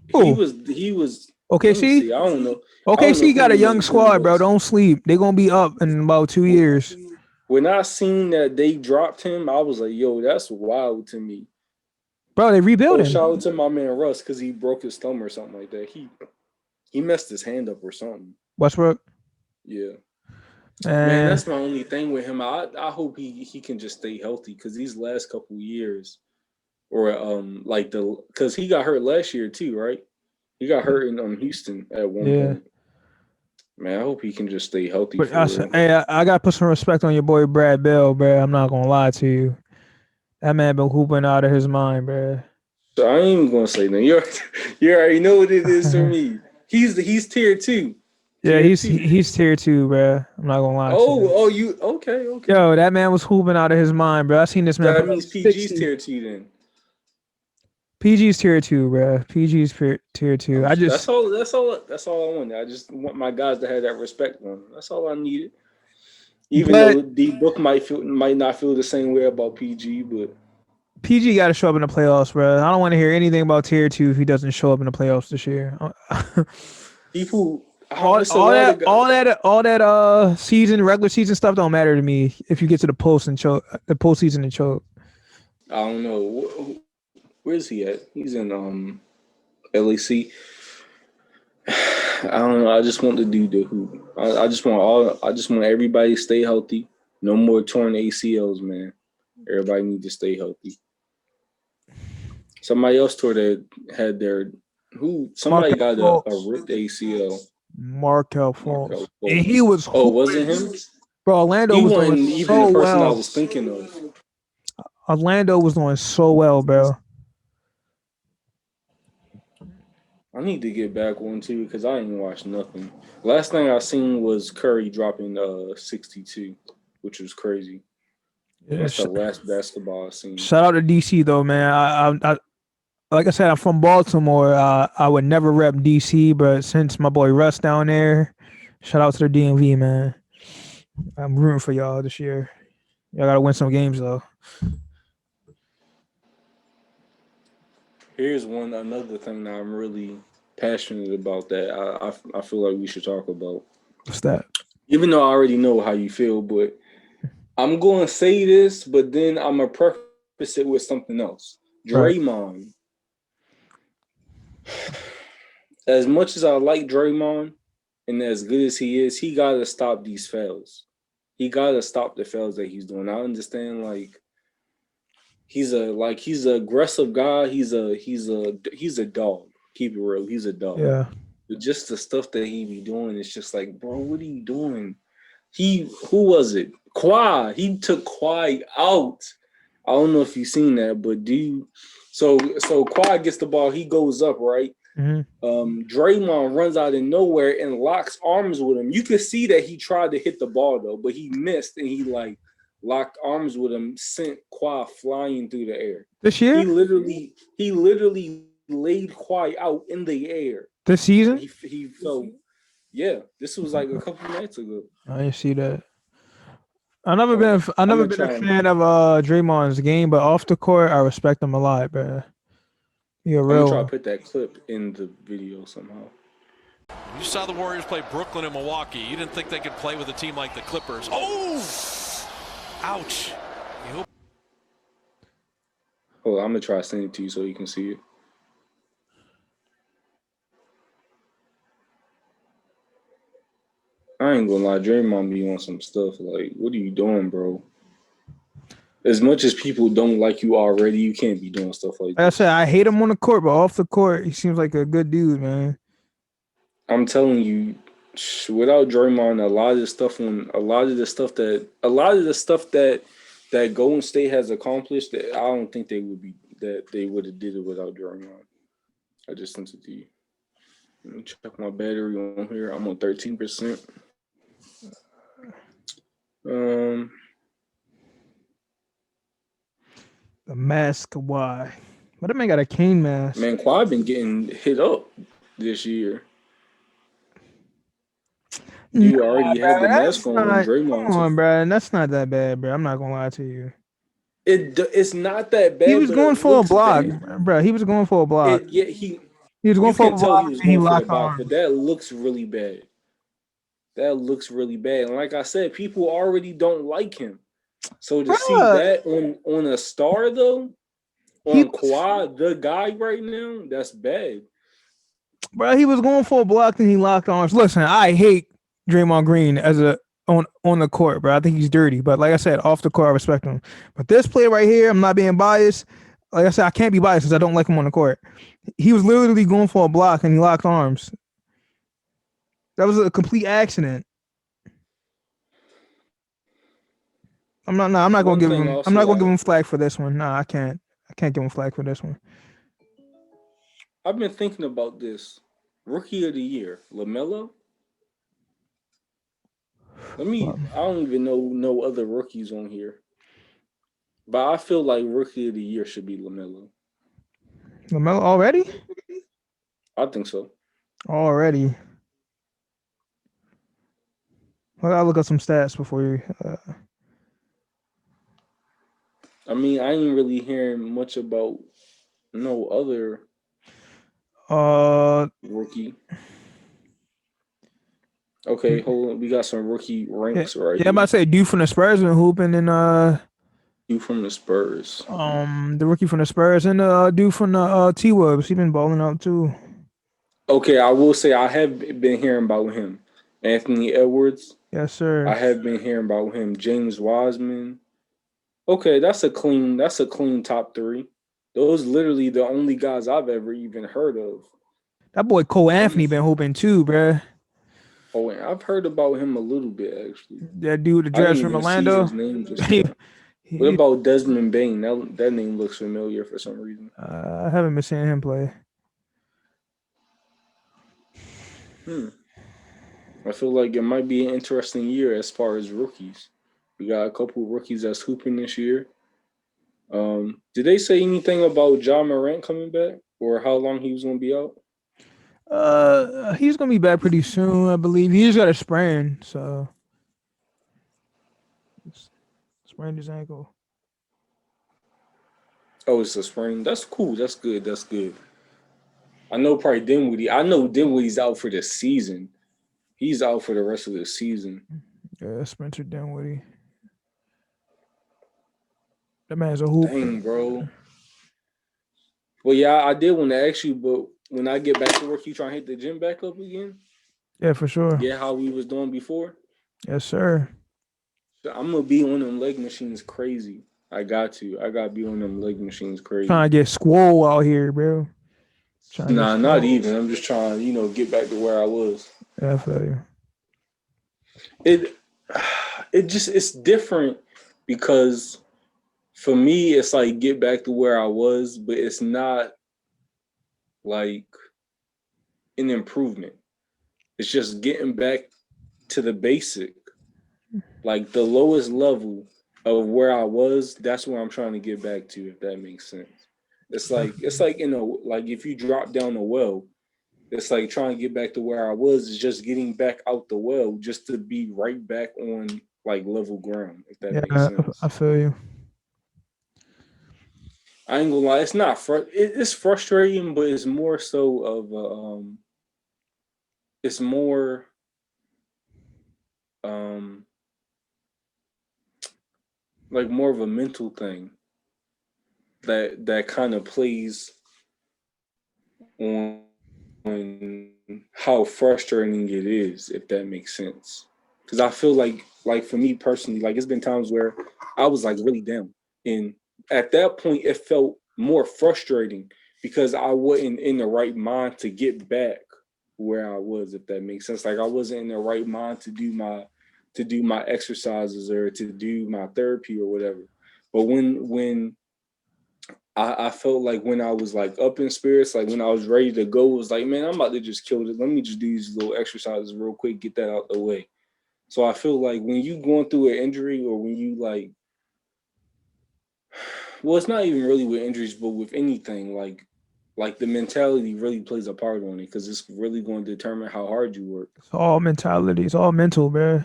S1: He
S2: Oh,
S1: was he was. Let me
S2: OKC.
S1: see. I don't know. I don't know
S2: OKC got a young
S1: who he
S2: squad, bro.
S1: was.
S2: Don't sleep. They gonna be up in about 2 years.
S1: When I seen that they dropped him, I was like, "Yo, that's wild to me."
S2: Bro, they
S1: Oh,
S2: rebuilding.
S1: shout out to my man Russ because he broke his thumb or something like that. He messed his hand up or something.
S2: Westbrook.
S1: Yeah, man,
S2: And
S1: that's my only thing with him. I hope he can just stay healthy because these last couple years, or like because he got hurt last year too, right? He got hurt in Houston at one
S2: yeah.
S1: point. Man, I hope he can just stay healthy
S2: But
S1: for real.
S2: I gotta put some respect on your boy Brad Bell, bro. I'm not gonna lie to you. That man been hooping out of his mind, bro.
S1: So I ain't even gonna say nothing. You already know what it is for me. He's tier 2.
S2: Yeah,
S1: Tier
S2: he's
S1: 2.
S2: he's tier 2, bro. I'm not gonna lie to you.
S1: Oh, you okay?
S2: Yo, that man was hooping out of his mind, bro. I seen this man
S1: That
S2: put up
S1: means PG's
S2: 60.
S1: tier 2 then.
S2: PG's tier 2, bro. PG's tier 2. I
S1: That's
S2: just
S1: all. That's all I wanted. I just want my guys to have that respect for him. That's all I needed. Even
S2: but
S1: though D Book might not feel the same way about PG, but
S2: PG got to show up in the playoffs, bro. I don't want to hear anything about tier 2 if he doesn't show up in the playoffs this year.
S1: people.
S2: all,
S1: It's a
S2: all
S1: lot
S2: that
S1: of guys.
S2: all that all that season regular season stuff don't matter to me if you get to the postseason and choke.
S1: I don't know. Where's he at? He's in LAC. I don't know. I just want the dude to hoop. I just want everybody to stay healthy. No more torn ACLs, man. Everybody need to stay healthy. Somebody else had their somebody
S2: Markel
S1: got a
S2: Fultz.
S1: ripped ACL.
S2: Markel
S1: Markel
S2: Fultz.
S1: Fultz.
S2: And he was
S1: Oh, was it him?
S2: bro. Orlando
S1: He
S2: was
S1: wasn't
S2: doing
S1: even
S2: so
S1: the person I
S2: well.
S1: was thinking of.
S2: Orlando was doing so well, bro.
S1: I need to get back one too because I ain't watched nothing. Last thing I seen was Curry dropping 62, which was crazy.
S2: Yeah,
S1: That's the last basketball I seen.
S2: shout out to DC though, man. I like I said, I'm from Baltimore. I would never rep DC, but since my boy Russ down there, shout out to the DMV, man. I'm rooting for y'all this year. Y'all gotta win some games though.
S1: Here's another thing that I'm really passionate about that I feel like we should talk about.
S2: What's that?
S1: Even though I already know how you feel, but I'm going to say this, but then I'm going to preface it with something else.
S2: Right.
S1: Draymond. As much as I like Draymond and as good as he is, he got to stop these fouls. He got to stop the fouls that he's doing. I understand, like, he's an aggressive guy. He's a dog. Keep it real. He's a dog.
S2: Yeah.
S1: But just the stuff that he be doing, it's just like, bro, what are you doing? Who was it? Kawhi. He took Kawhi out. I don't know if you've seen that, but so Kawhi gets the ball, he goes up, right?
S2: Mm-hmm.
S1: Draymond runs out of nowhere and locks arms with him. You could see that he tried to hit the ball though, but he missed and he like locked arms with him, sent Kawhi flying through the air.
S2: This year?
S1: He literally laid Kawhi out in the air.
S2: This season?
S1: He felt, yeah. This was like a couple nights ago.
S2: I didn't see that. I've never been a fan of Draymond's game, but off the court, I respect him a lot, bro. You're
S1: I'm
S2: real.
S1: gonna try to put that clip in the video somehow.
S3: You saw the Warriors play Brooklyn and Milwaukee. You didn't think they could play with a team like the Clippers. Oh! Ouch.
S1: Hold on, I'm gonna try to send it to you so you can see it. I ain't gonna lie, Draymond be on some stuff like, what are you doing, bro? As much as people don't like you already, you can't be doing stuff like that.
S2: Like I said, I hate him on the court, but off the court, he seems like a good dude, man.
S1: I'm telling you, without Draymond, a lot of the stuff that Golden State has accomplished, that I don't think they would have did it without Draymond. I just sent it to you. Let me check my battery on here. I'm on 13%.
S2: The mask, why? But that man got a cane mask.
S1: Man, Kawhi been getting hit up. this year.
S2: Nah,
S1: You already had
S2: bro,
S1: the mask
S2: that's
S1: on when
S2: not.
S1: Draymond
S2: Come
S1: took
S2: on,
S1: it.
S2: bro. That's not that bad, bro. I'm not gonna lie to you.
S1: It's not that
S2: He
S1: bad,
S2: was
S1: but it
S2: going for a
S1: looks
S2: block,
S1: bad.
S2: bro. He was going for a block.
S1: It yeah he
S2: He was going
S1: you
S2: for
S1: can
S2: a
S1: tell
S2: block,
S1: he was
S2: and he
S1: going for the
S2: locked
S1: block, but
S2: arms.
S1: that looks really bad. That looks really bad. And like I said, people already don't like him. So to see
S2: Bro,
S1: that on a star though,
S2: he
S1: on
S2: was,
S1: Kawhi, the guy right now, that's bad.
S2: bro. He was going for a block, and he locked arms. Listen, I hate Draymond Green as a on the court, bro. I think he's dirty, but like I said, off the court, I respect him. But this play right here, I'm not being biased. Like I said, I can't be biased because I don't like him on the court. He was literally going for a block, and he locked arms. That was a complete accident. I'm not gonna
S1: One
S2: give
S1: thing
S2: him. I'm not
S1: also
S2: gonna give him flag for this one. Nah, I can't. I can't give him flag for this one.
S1: I've been thinking about this. Rookie of the year, LaMelo. I don't even know no other rookies on here. But I feel like rookie of the year should be LaMelo.
S2: LaMelo already?
S1: I think so.
S2: Already. Well, I'll look up some stats before you.
S1: I mean, I ain't really hearing much about no other rookie. Okay, hold on. We got some rookie ranks right
S2: I'm about
S1: here.
S2: to say dude from the Spurs been hooping, and
S1: You from the Spurs.
S2: the rookie from the Spurs, and dude from the T-Wolves, he been balling out too.
S1: Okay, I will say I have been hearing about him. Anthony Edwards.
S2: Yes, sir.
S1: I have been hearing about him. James Wiseman. Okay, that's a clean top three. Those literally the only guys I've ever even heard of.
S2: That boy Cole Anthony been hooping too, bruh.
S1: Oh, and I've heard about him a little bit actually.
S2: That dude, the
S1: I
S2: dress
S1: didn't
S2: from
S1: even see
S2: Orlando.
S1: his name just
S2: he,
S1: now. What about Desmond Bain? That name looks familiar for some reason.
S2: I haven't been seeing him play.
S1: I feel like it might be an interesting year as far as rookies. We got a couple rookies that's hooping this year. Did they say anything about Ja Morant coming back or how long he was going to be out?
S2: He's gonna be back pretty soon, I believe. He just got a sprain, so sprained his ankle.
S1: Oh, it's a sprain. That's cool. That's good. That's good. I know probably Dinwiddie. I know Dinwiddie's out for the season. He's out for the rest of the season.
S2: Yeah, Spencer Dinwiddie. That man's a hoop.
S1: Dang, bro. Well, yeah, I did want to ask you, but when I get back to work, you trying to hit the gym back up again?
S2: Yeah, for sure.
S1: Yeah, how we was doing before?
S2: Yes, sir.
S1: I'm going to be on them leg machines crazy. I got to be on them leg machines crazy.
S2: Trying to get swole out here, bro.
S1: Nah, not even. I'm just trying to, get back to where I was.
S2: Yeah, I feel you.
S1: It's different because for me, it's like get back to where I was, but it's not like an improvement. It's just getting back to the basic, like the lowest level of where I was. That's where I'm trying to get back to, if that makes sense. It's like if you drop down a well, it's like trying to get back to where I was is just getting back out the well, just to be right back on like level ground, if that makes sense.
S2: I feel you.
S1: I ain't gonna lie, it's not it's frustrating, but it's more so of it's more like more of a mental thing that kind of plays on how frustrating it is, if that makes sense. Because I feel like for me personally, like it's been times where I was like really down, and at that point it felt more frustrating because I wasn't in the right mind to get back where I was, if that makes sense. Like I wasn't in the right mind to do my exercises or to do my therapy or whatever. But when I felt like when I was like up in spirits, like when I was ready to go, it was like, man, I'm about to just kill this. Let me just do these little exercises real quick, get that out the way. So I feel like when you going through an injury or when you like, well, it's not even really with injuries, but with anything, like like the mentality really plays a part on it because it's really going to determine how hard you work.
S2: It's all mentality. It's all mental, bro.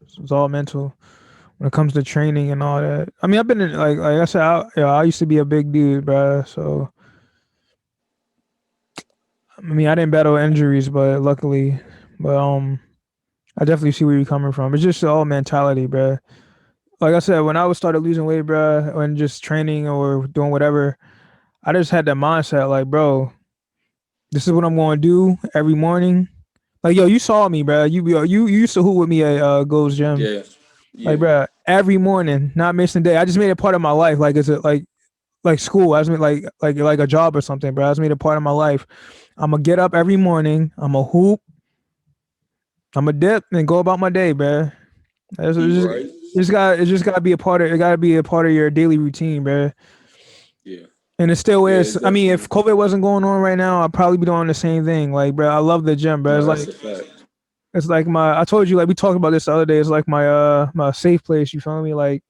S2: It's all mental when it comes to training and all that. I mean, I've been in, like I said, I used to be a big dude, bro. So I mean, I didn't battle injuries, but luckily, but I definitely see where you're coming from. It's just all mentality, bro. Like I said, when I was started losing weight, bro, when just training or doing whatever, I just had that mindset, like, bro, this is what I'm going to do every morning. Like, yo, you saw me, bro. You used to hoop with me at Gold's Gym.
S1: Yeah.
S2: Like, bro, every morning, not missing a day. I just made it part of my life. Like, is it like school? I just made like a job or something, bro. I just made it part of my life. I'm gonna get up every morning. I'm gonna hoop. I'm gonna dip and go about my day, bro.
S1: Right.
S2: It just gotta be a part of. It gotta be a part of your daily routine, bro.
S1: Yeah.
S2: And it still
S1: Yeah,
S2: is. I mean, if COVID wasn't going on right now, I'd probably be doing the same thing. Like, bro, I love the gym, bro.
S1: No,
S2: It's
S1: that's
S2: like
S1: a fact.
S2: it's like I told you, like we talked about this the other day. It's like my safe place. You feel me? Like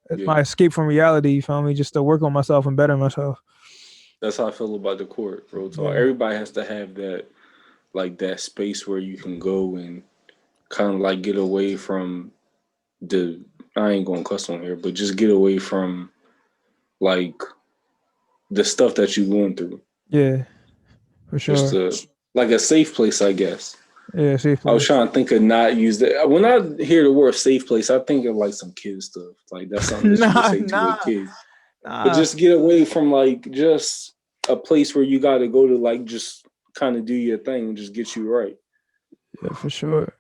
S2: it's
S1: Yeah.
S2: my escape from reality. You feel me? Just to work on myself and better myself.
S1: That's how I feel about the court, bro. So
S2: Yeah.
S1: everybody has to have that, like that space where you can go and kind of like get away from the. I ain't gonna cuss on here, but just get away from like the stuff that you're going through.
S2: Yeah, for
S1: Just
S2: sure.
S1: like a safe place, I guess.
S2: Yeah, safe
S1: I was
S2: place.
S1: trying to think of not use that. When I hear the word safe place, I think of like some kid stuff. Like that's something that you would say to a kid. But just get away from like just a place where you got to go to like just kind of do your thing and just get you right.
S2: Yeah, for sure.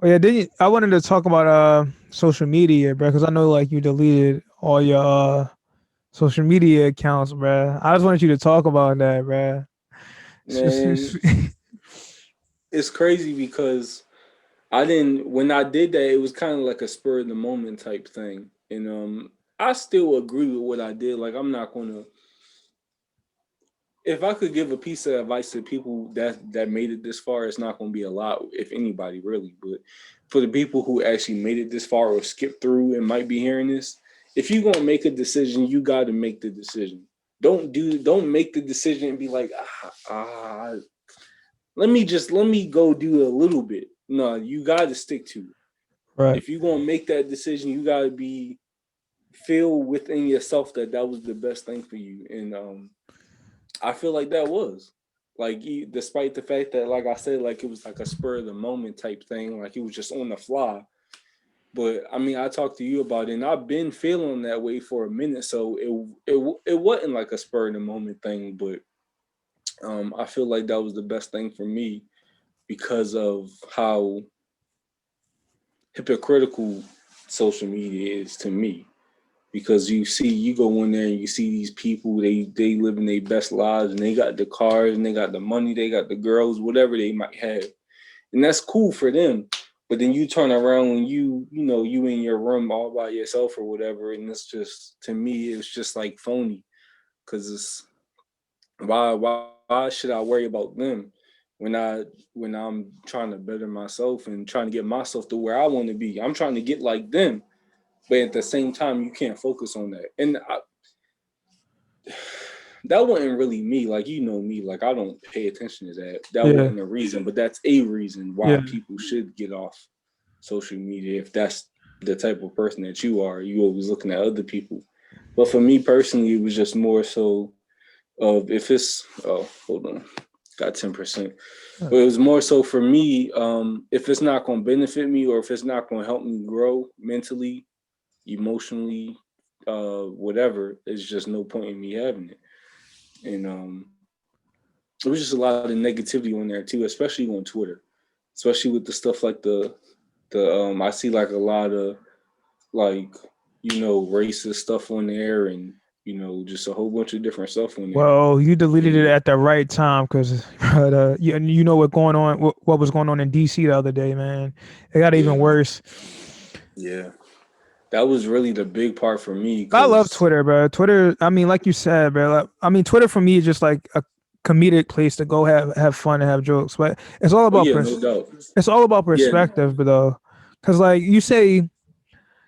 S2: Oh yeah, I wanted to talk about social media, bro, because I know like you deleted all your social media accounts, bro. I just wanted you to talk about that, bro.
S1: Man, it's crazy because when I did that, it was kind of like a spur of the moment type thing. And I still agree with what I did. Like I'm not gonna, if I could give a piece of advice to people that made it this far, it's not gonna be a lot, if anybody really. But for the people who actually made it this far or skipped through and might be hearing this, if you're gonna make a decision, you gotta make the decision. Don't make the decision and be like, let me go do a little bit. No, you gotta stick to it.
S2: Right.
S1: If you're gonna make that decision, you gotta feel within yourself that was the best thing for you. And I feel like that was like, despite the fact that, like I said, like it was like a spur of the moment type thing, like it was just on the fly. But I mean, I talked to you about it, and I've been feeling that way for a minute. So it wasn't like a spur of the moment thing, but I feel like that was the best thing for me because of how hypocritical social media is to me. Because you go in there and you see these people, they living their best lives and they got the cars and they got the money, they got the girls, whatever they might have. And that's cool for them. But then you turn around and you in your room all by yourself or whatever. And it's just, to me, it's just like phony. Cause it's why should I worry about them when I'm trying to better myself and trying to get myself to where I want to be? I'm trying to get like them. But at the same time, you can't focus on that. And that wasn't really me. Like, you know me, like I don't pay attention to that. That wasn't a reason, but that's a reason why people should get off social media. If that's the type of person that you are, you always looking at other people. But for me personally, it was just more so of if it's, oh, hold on, got 10%. But it was more so for me, if it's not going to benefit me or if it's not going to help me grow mentally, emotionally, whatever, there's just no point in me having it. And it was just a lot of negativity on there too, especially on Twitter, especially with the stuff like the I see like a lot of like, racist stuff on there and, just a whole bunch of different stuff on there.
S2: Well, you deleted it at the right time because you know what was going on in DC the other day, man. It got even worse.
S1: Yeah. That was really the big part for me.
S2: I love Twitter, bro. Twitter, I mean, like you said, bro. Like, I mean, Twitter for me is just like a comedic place to go have fun and have jokes. But it's all about
S1: no doubt.
S2: It's all about perspective, but though, because like you say,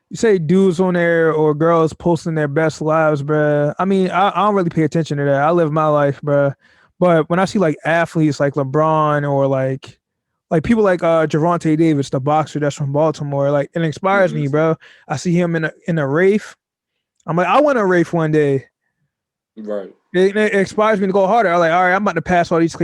S2: you say dudes on there or girls posting their best lives, bruh. I mean, I don't really pay attention to that. I live my life, bruh. But when I see like athletes like LeBron or like people like Javante Davis, the boxer that's from Baltimore, like it inspires me, bro. I see him in a Wraith. I'm like, I want a Wraith one day.
S1: Right.
S2: It inspires me to go harder. I'm like, all right, I'm about to pass all these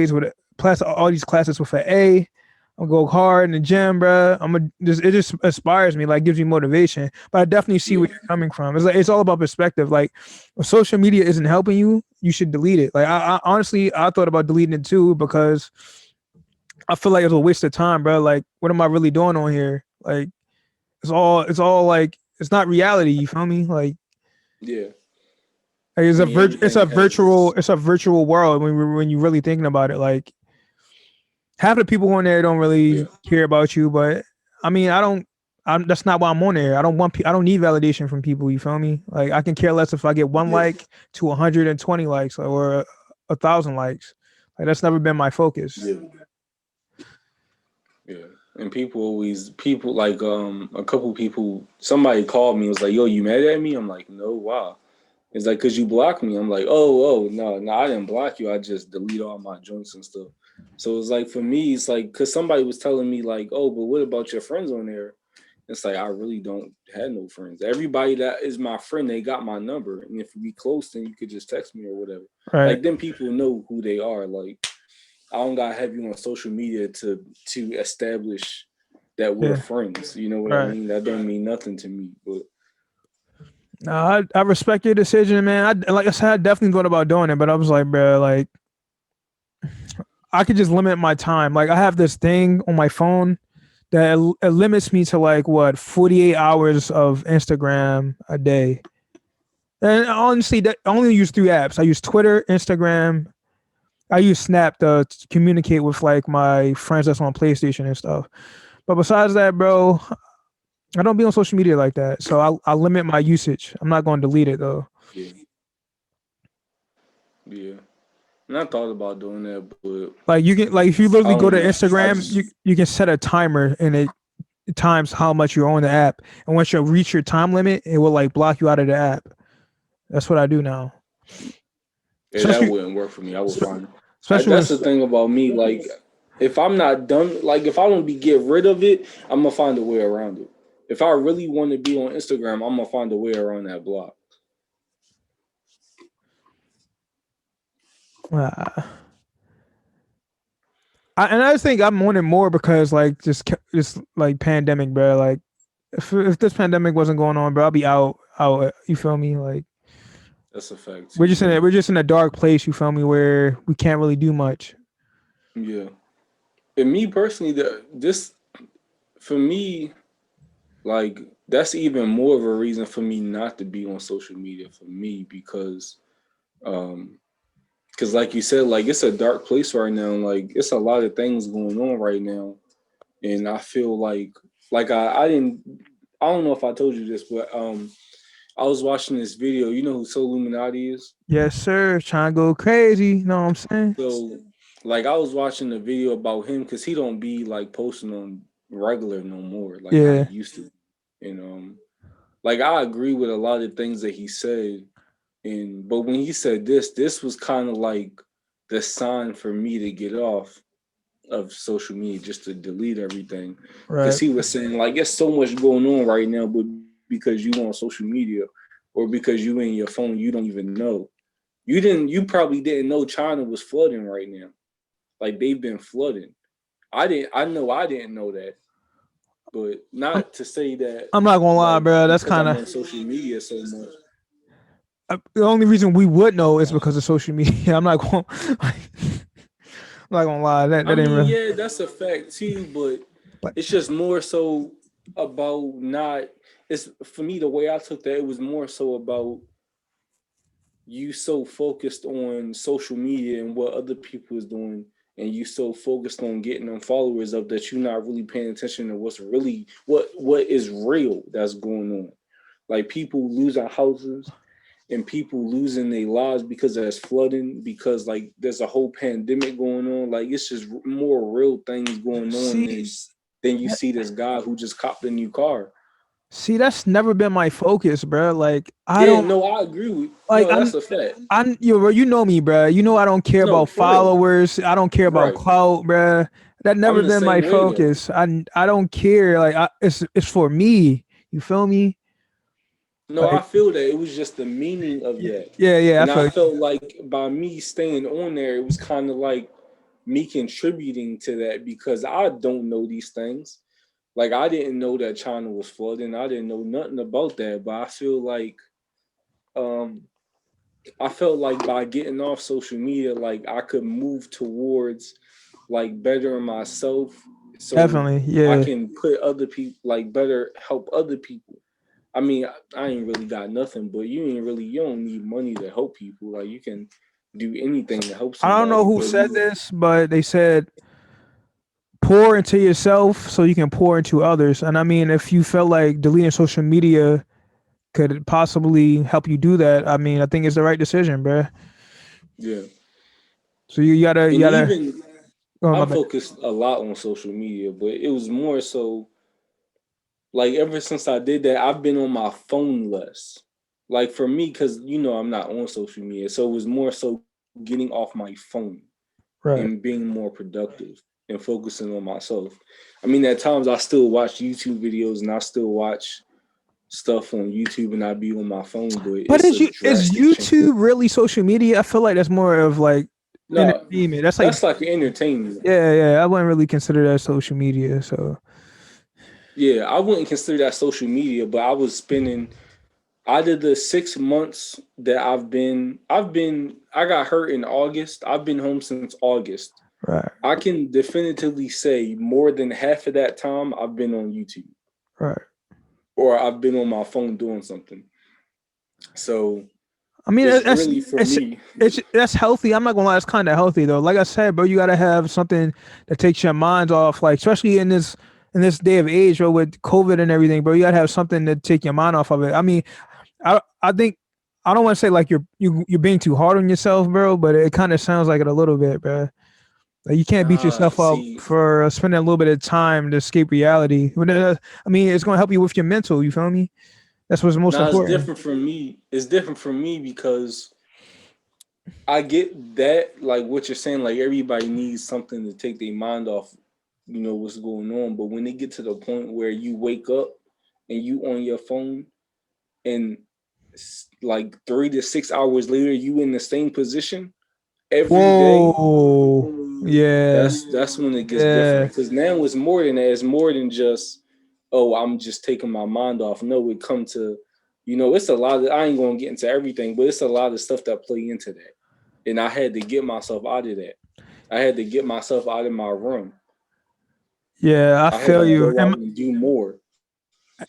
S2: classes with an A. I'm gonna go hard in the gym, bro. It just inspires me, like gives me motivation. But I definitely see where you're coming from. It's like it's all about perspective. Like if social media isn't helping you, you should delete it. Like I honestly I thought about deleting it too because I feel like it's a waste of time, bro. Like what am I really doing on here? Like it's all like it's not reality. You feel me? Like
S1: Yeah.
S2: it's
S1: Everything
S2: it's a virtual world when you really thinking about it. Like half the people on there don't really care about you, but I mean, that's not why I'm on there. I don't need validation from people. You feel me? Like I can care less if I get one like to 120 likes or 1,000 likes. Like that's never been my focus.
S1: Yeah. And people like a couple people, somebody called me and was like, yo, you mad at me? I'm like, no, wow. It's like, cause you blocked me. I'm like, oh, no, I didn't block you. I just delete all my joints and stuff. So it's like for me, it's like cause somebody was telling me like, oh, but what about your friends on there? It's like I really don't have no friends. Everybody that is my friend, they got my number. And if we close, then you could just text me or whatever.
S2: Right.
S1: Like then people know who they are. Like I don't gotta have you on social media to establish that we're friends. You know what I mean? That don't mean nothing to me. But
S2: no, I respect your decision, man. Like I said, I definitely thought about doing it, but I was like, bro, like I could just limit my time. Like I have this thing on my phone that it limits me to like 48 hours of Instagram a day. And honestly, I only use 3 apps. I use Twitter, Instagram. I use Snap to communicate with like my friends that's on PlayStation and stuff. But besides that, bro, I don't be on social media like that. So I limit my usage. I'm not going to delete it though.
S1: Yeah. And I thought about doing that, but
S2: like you can like if you literally go to Instagram, you can set a timer and it times how much you're on the app. And once you reach your time limit, it will like block you out of the app. That's what I do now.
S1: Yeah, that wouldn't work for me. I would find that's the thing about me. Like if I'm not done, like if I want to get rid of it, I'm gonna find a way around it. If I really want to be on Instagram, I'm gonna find a way around that block.
S2: And I just think I'm on it more because like just like pandemic, bro. Like if this pandemic wasn't going on, bro, I'll be out. You feel me? Like
S1: that's a fact.
S2: We're just in a dark place. You feel me? Where we can't really do much.
S1: Yeah, and me personally, this for me, like that's even more of a reason for me not to be on social media for me because like you said, like it's a dark place right now. Like it's a lot of things going on right now, and I feel like I don't know if I told you this, but I was watching this video. You know who Soul Illuminati is?
S2: Yes, sir. Trying to go crazy. You know what I'm saying?
S1: So like I was watching a video about him because he don't be like posting on regular no more like how he used to. And like I agree with a lot of things that he said. But when he said this was kind of like the sign for me to get off of social media, just to delete everything. Because he was saying like there's so much going on right now, but because you on social media or because you in your phone, you don't even know. You probably didn't know China was flooding right now. Like they've been flooding. I didn't know that. But not to say that
S2: I'm not gonna lie, bro. That's kind of
S1: on social media so much.
S2: The only reason we would know is because of social media. I'm not gonna lie. That
S1: I mean, yeah, that's a fact too. But it's just more so about not. It's for me the way I took that. It was more so about you so focused on social media and what other people is doing, and you so focused on getting them followers up that you're not really paying attention to what's really what is real that's going on. Like people losing houses and people losing their lives because there's flooding, because like there's a whole pandemic going on. Like it's just more real things going on than you see this guy who just copped a new car.
S2: See, that's never been my focus, bro. Like I
S1: Yeah,
S2: don't
S1: no, I agree with.
S2: like
S1: No, that's a fact.
S2: you know me, bro. You know I don't care
S1: No,
S2: about
S1: for real.
S2: followers. I don't care about
S1: Right.
S2: clout, bro. That never
S1: I'm the
S2: been my
S1: same way though.
S2: focus. I don't care. Like it's for me. You feel me?
S1: No, I
S2: Like
S1: feel that it was just the meaning of that.
S2: yeah. I
S1: And I
S2: feel
S1: felt like by me staying on there, it was kind of like me contributing to that because I don't know these things. Like I didn't know that China was flooding. I didn't know nothing about that. But um I felt like by getting off social media, like I could move towards like bettering myself so
S2: definitely
S1: I
S2: yeah.
S1: can put other people like better help other people. I mean, I ain't really got nothing, but you don't need money to help people. Like you can do anything to help
S2: I don't know
S1: somebody.
S2: who
S1: But
S2: said this, but they said pour into yourself so you can pour into others. And I mean, if you felt like deleting social media could possibly help you do that, I mean, I think it's the right decision, bro.
S1: yeah.
S2: So you
S1: And
S2: gotta.
S1: even
S2: Oh my
S1: I'm
S2: bad.
S1: focused a lot on social media, but it was more so like ever since I did that, I've been on my phone less. Like for me, because I'm not on social media, so it was more so getting off my phone
S2: Right.
S1: and being more productive and focusing on myself. I mean, at times I still watch YouTube videos and I still watch stuff on YouTube and I be on my phone, but
S2: But
S1: it's a
S2: is
S1: drastic change.
S2: YouTube really social media? I feel like that's more of like
S1: No,
S2: entertainment. That's like
S1: that's like entertainment.
S2: yeah. I wouldn't really consider that social media. So
S1: Yeah, I wouldn't consider that social media, but I was spending out of the 6 months that I got hurt in August. I've been home since August.
S2: right,
S1: I can definitively say more than half of that time I've been on YouTube
S2: right.
S1: or I've been on my phone doing something. So
S2: I mean,
S1: it's really for
S2: it's
S1: me.
S2: that's healthy. I'm not gonna lie, it's kind of healthy though. Like I said, bro, you gotta have something that takes your mind off. Like especially in this day of age, bro, with COVID and everything, bro, you gotta have something to take your mind off of it. I mean, I think I don't want to say like you're being too hard on yourself, bro, but it kind of sounds like it a little bit, bro. Like you can't beat yourself up
S1: See,
S2: for spending a little bit of time to escape reality. I mean, it's gonna help you with your mental. You feel me? That's what's most
S1: now it's
S2: important.
S1: different for me. It's different for me because I get that, like what you're saying, like everybody needs something to take their mind off, what's going on. But when they get to the point where you wake up and you on your phone and like 3 to 6 hours later you in the same position every day,
S2: Whoa. Yeah.
S1: that's when it gets
S2: Yeah.
S1: different. Because now it's more than that. It's more than just, oh, I'm just taking my mind off. No, it come to, it's a lot of, I ain't gonna get into everything, but it's a lot of stuff that play into that. And I had to get myself out of that. I had to get myself out of my room.
S2: Yeah, I
S1: I had
S2: feel
S1: to
S2: you.
S1: go out and do more.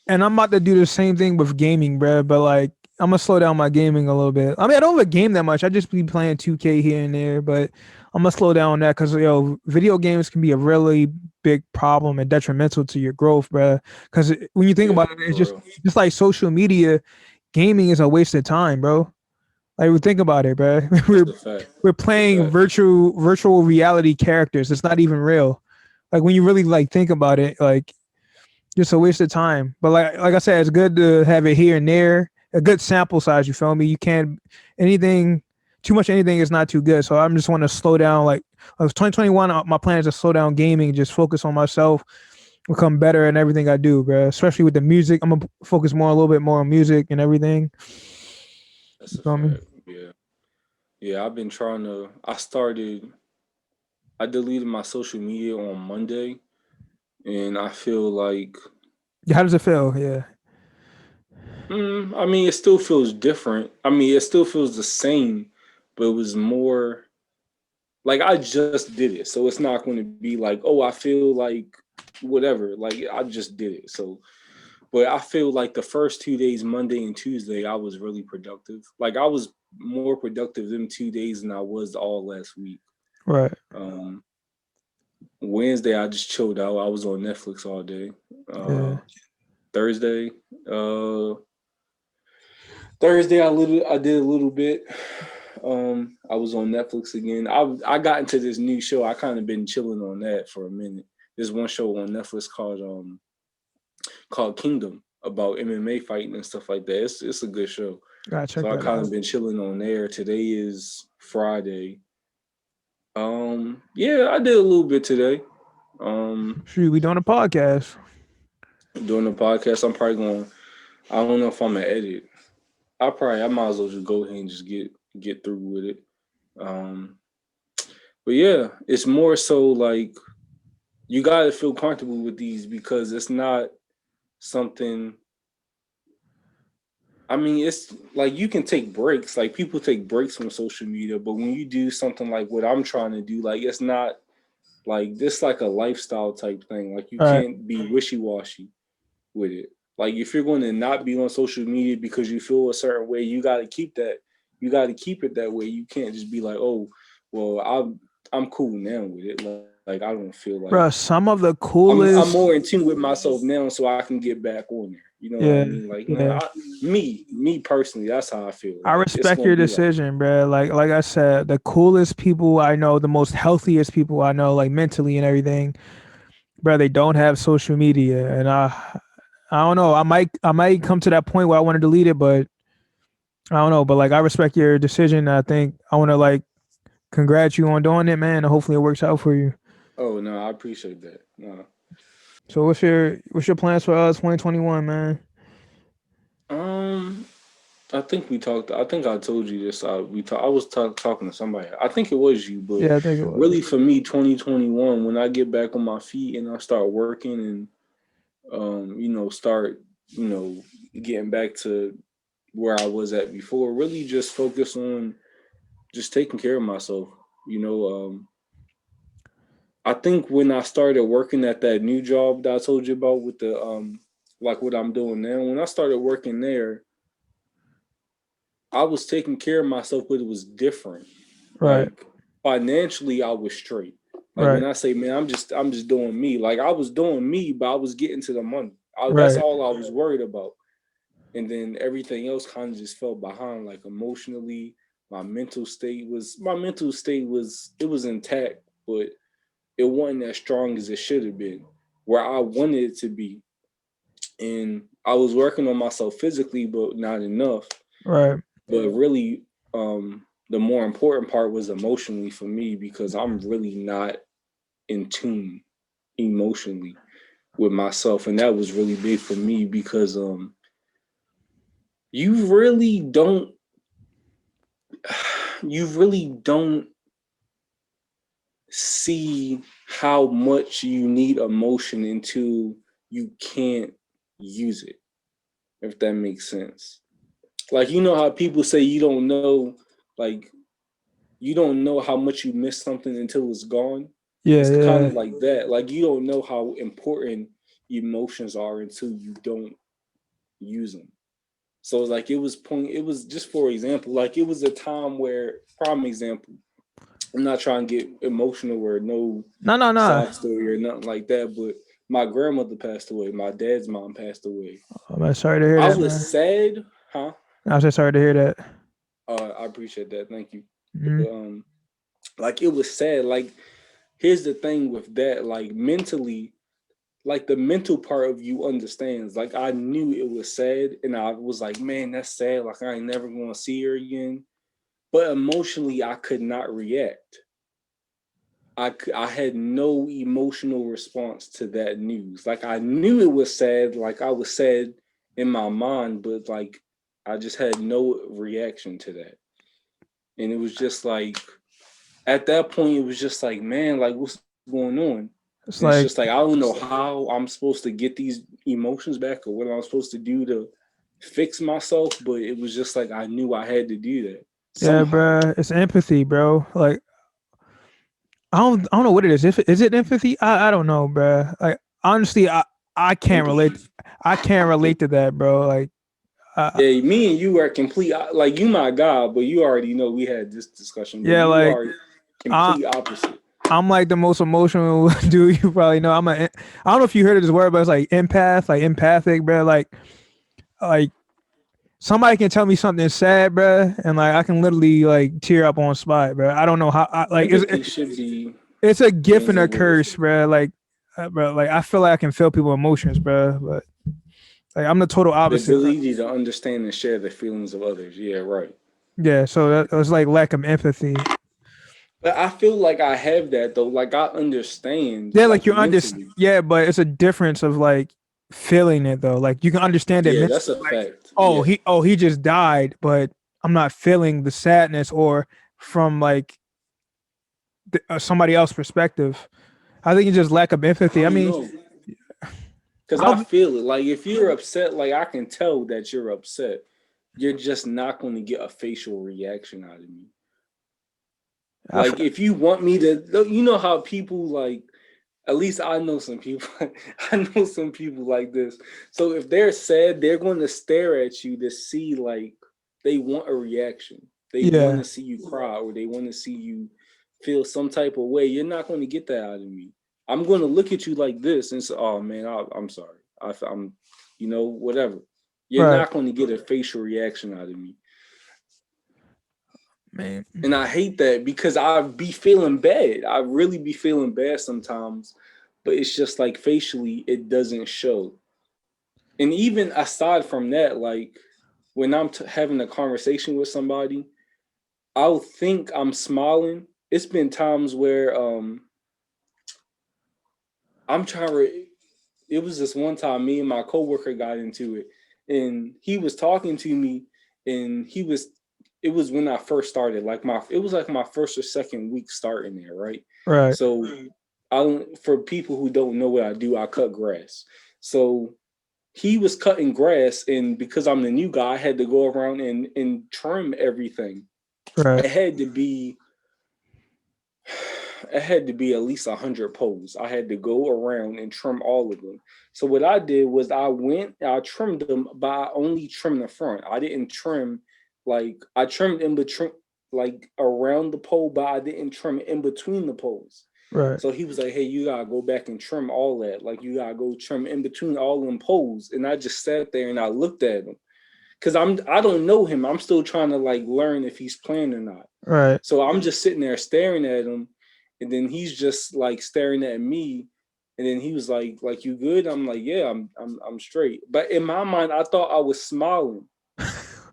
S2: And I'm about to do the same thing with gaming, bro. But like, I'm gonna slow down my gaming a little bit. I mean, I don't really game that much. I just be playing 2K here and there. But I'm gonna slow down on that because video games can be a really big problem and detrimental to your growth, bro. Because when you think
S1: Yeah,
S2: about it, it's
S1: for real.
S2: just like social media. Gaming is a waste of time, bro. Like, we think about it, bro.
S1: That's a fact.
S2: We're
S1: That's a
S2: playing
S1: fact.
S2: virtual reality characters. It's not even real. Like when you really like think about it, like just a waste of time. But like I said, it's good to have it here and there. A good sample size, you feel me? You can't anything too much anything is not too good. So I'm just want to slow down. Like 2021, my plan is to slow down gaming, just focus on myself, become better in everything I do, bro. Especially with the music, I'm gonna focus more a little bit more on music and everything.
S1: That's
S2: You
S1: a
S2: feel me?
S1: fact. Yeah. Yeah, I've been trying to I deleted my social media on Monday and I feel like
S2: How does it feel? Yeah.
S1: I mean it still feels different. I mean it still feels the same, but it was more like I just did it. So it's not going to be like, oh, I feel like whatever. Like I just did it. So but I feel like the first 2 days, Monday and Tuesday, I was really productive. Like I was more productive them 2 days than I was all last week.
S2: Right.
S1: Um, Wednesday, I just chilled out. I was on Netflix all day.
S2: Yeah.
S1: Thursday, uh, Thursday, I did a little bit. I was on Netflix again. I got into this new show. I kind of been chilling on that for a minute. There's one show on Netflix called Kingdom. about MMA fighting and stuff like that. It's a good show.
S2: Gotta check
S1: So I
S2: that
S1: kind
S2: out.
S1: of been chilling on there. Today is Friday. Yeah, I did a little bit today.
S2: Shoot, we doing a podcast.
S1: Doing the podcast, I'm probably going. I don't know if I'm gonna edit. I might as well just go ahead and just get through with it. But yeah, it's more so like you gotta feel comfortable with these because it's not something. I mean, it's like you can take breaks. Like people take breaks from social media, but when you do something like what I'm trying to do, like it's not like this like a lifestyle type thing. Like you
S2: Right.
S1: can't be wishy-washy with it. Like if you're going to not be on social media because you feel a certain way, you got to keep that. You got to keep it that way. You can't just be like, oh, well, I'm cool now with it. Like I don't feel like
S2: Bro, some of the
S1: I'm
S2: coolest.
S1: more in tune with myself now, so I can get back on there. You know what
S2: Yeah,
S1: I mean? Like,
S2: yeah.
S1: me personally, that's how I feel.
S2: I
S1: Like, it's
S2: respect
S1: gonna
S2: your
S1: be like,
S2: decision, bro. Like I said, the coolest people I know, the most healthiest people I know, like mentally and everything, bro. They don't have social media, and I don't know. I might come to that point where I want to delete it, but I don't know. But like, I respect your decision. I think I want to like congrats you on doing it, man. And hopefully it works out for you.
S1: oh no, I appreciate that. No.
S2: So what's your plans for 2021, man?
S1: I think we talked. I think I told you this. I was talking to somebody. I think it was you, but
S2: Yeah, I think it was.
S1: really for me, 2021, when I get back on my feet and I start working and start getting back to where I was at before, really just focus on just taking care of myself. I think when I started working at that new job that I told you about with the like what I'm doing now, when I started working there, I was taking care of myself, but it was different.
S2: Right.
S1: Like financially, I was straight. Like
S2: Right.
S1: when I say, man, I'm just doing me. Like I was doing me, but I was getting to the money. That's
S2: Right.
S1: all I was worried about. And then everything else kind of just fell behind. Like emotionally, my mental state was it was intact, but it wasn't as strong as it should have been, where I wanted it to be. And I was working on myself physically, but not enough.
S2: Right.
S1: But really, the more important part was emotionally for me because I'm really not in tune emotionally with myself. And that was really big for me because you really don't see how much you need emotion until you can't use it, if that makes sense. Like, you know how people say you don't know how much you miss something until it's gone?
S2: Yeah.
S1: It's
S2: Yeah.
S1: kind of like that. Like, you don't know how important emotions are until you don't use them. So like it was just for example, like it was a time where, prime example, I'm not trying to get emotional or no sob story or nothing like that, but my grandmother passed away. My dad's mom passed away.
S2: I'm sorry to hear that.
S1: I was sad, huh?
S2: I was just sorry to hear that.
S1: I appreciate that. Thank you.
S2: Mm-hmm.
S1: Like it was sad. Like, here's the thing with that. Like mentally, like the mental part of you understands. Like I knew it was sad, and I was like, man, that's sad. Like I ain't never gonna see her again. But emotionally, I could not react. I had no emotional response to that news. Like I knew it was sad. Like I was sad in my mind, but like I just had no reaction to that. And it was just like, at that point, it was just like, man, like what's going on? It's just like, I don't know how I'm supposed to get these emotions back or what I'm supposed to do to fix myself. But it was just like, I knew I had to do that.
S2: Yeah, bro. It's empathy, bro. Like, I don't know what it is. Is it empathy? I don't know, bro. Like, honestly, I can't relate. I can't relate to that, bro. Like,
S1: yeah, me and you are complete. Like, you my guy, but you already know we had this discussion. But
S2: yeah,
S1: you
S2: like
S1: are complete opposite.
S2: I'm like the most emotional dude you probably know. I don't know if you heard of this word, but it's like empath, like empathic, bro. Like somebody can tell me something sad, bro, and like I can literally like tear up on spot, bro. I don't know how. It's a gift and a curse, bro. Like, bro, like I feel like I can feel people's emotions, bro. But Like I'm the total
S1: The
S2: opposite.
S1: ability to understand and share the feelings of others. Yeah, right.
S2: Yeah, so that was like lack of empathy.
S1: But I feel like I have that though. Like I understand,
S2: Yeah, like
S1: like
S2: you understand.
S1: mentally.
S2: Yeah, but it's a difference of like feeling it though. Like you can understand it
S1: Yeah,
S2: mentally.
S1: that's a fact.
S2: Oh,
S1: Yeah.
S2: he just died, but I'm not feeling the sadness or from like somebody else's perspective. I think it's just lack of
S1: I
S2: empathy. I
S1: don't
S2: mean,
S1: know. Because
S2: I
S1: I
S2: don't,
S1: feel it. Like if you're upset, like I can tell that you're upset. You're just not going to get a facial reaction out of me.
S2: I f-
S1: Like if you want me to, you know how people like. At least I know some people. I know some people like this. So if they're sad, they're going to stare at you to see like they want a reaction. They want
S2: yeah,
S1: to see you cry or they want to see you feel some type of way. You're not going to get that out of me. I'm going to look at you like this and say, "Oh man, I'm sorry. I'm, whatever." You're
S2: right,
S1: not going to get a facial reaction out of me.
S2: man.
S1: And I hate that because I be feeling bad. I really be feeling bad sometimes, but it's just like facially, it doesn't show. And even aside from that, like when I'm having a conversation with somebody, I'll think I'm smiling. It's been times where I'm trying to. It was this one time me and my coworker got into it, and he was talking to me, and he was. It was when I first started, it was like my first or second week starting there, right?
S2: Right,
S1: So, for people who don't know what I do, I cut grass. So he was cutting grass, and because I'm the new guy, I had to go around and trim everything.
S2: right,
S1: It had to be it had to be at least 100 poles. I had to go around and trim all of them. So what I did was I trimmed them, but I only trimmed the front. I didn't trim I trimmed in between, like around the pole, but I didn't trim in between the poles.
S2: right.
S1: So he was like, "Hey, you gotta go back and trim all that. Like you gotta go trim in between all them poles." And I just sat there and I looked at him because I don't know him. I'm still trying to like learn if he's playing or not.
S2: Right.
S1: So I'm just sitting there staring at him, and then he's just like staring at me. And then he was like you good? I'm like, yeah, I'm straight. But in my mind, I thought I was smiling.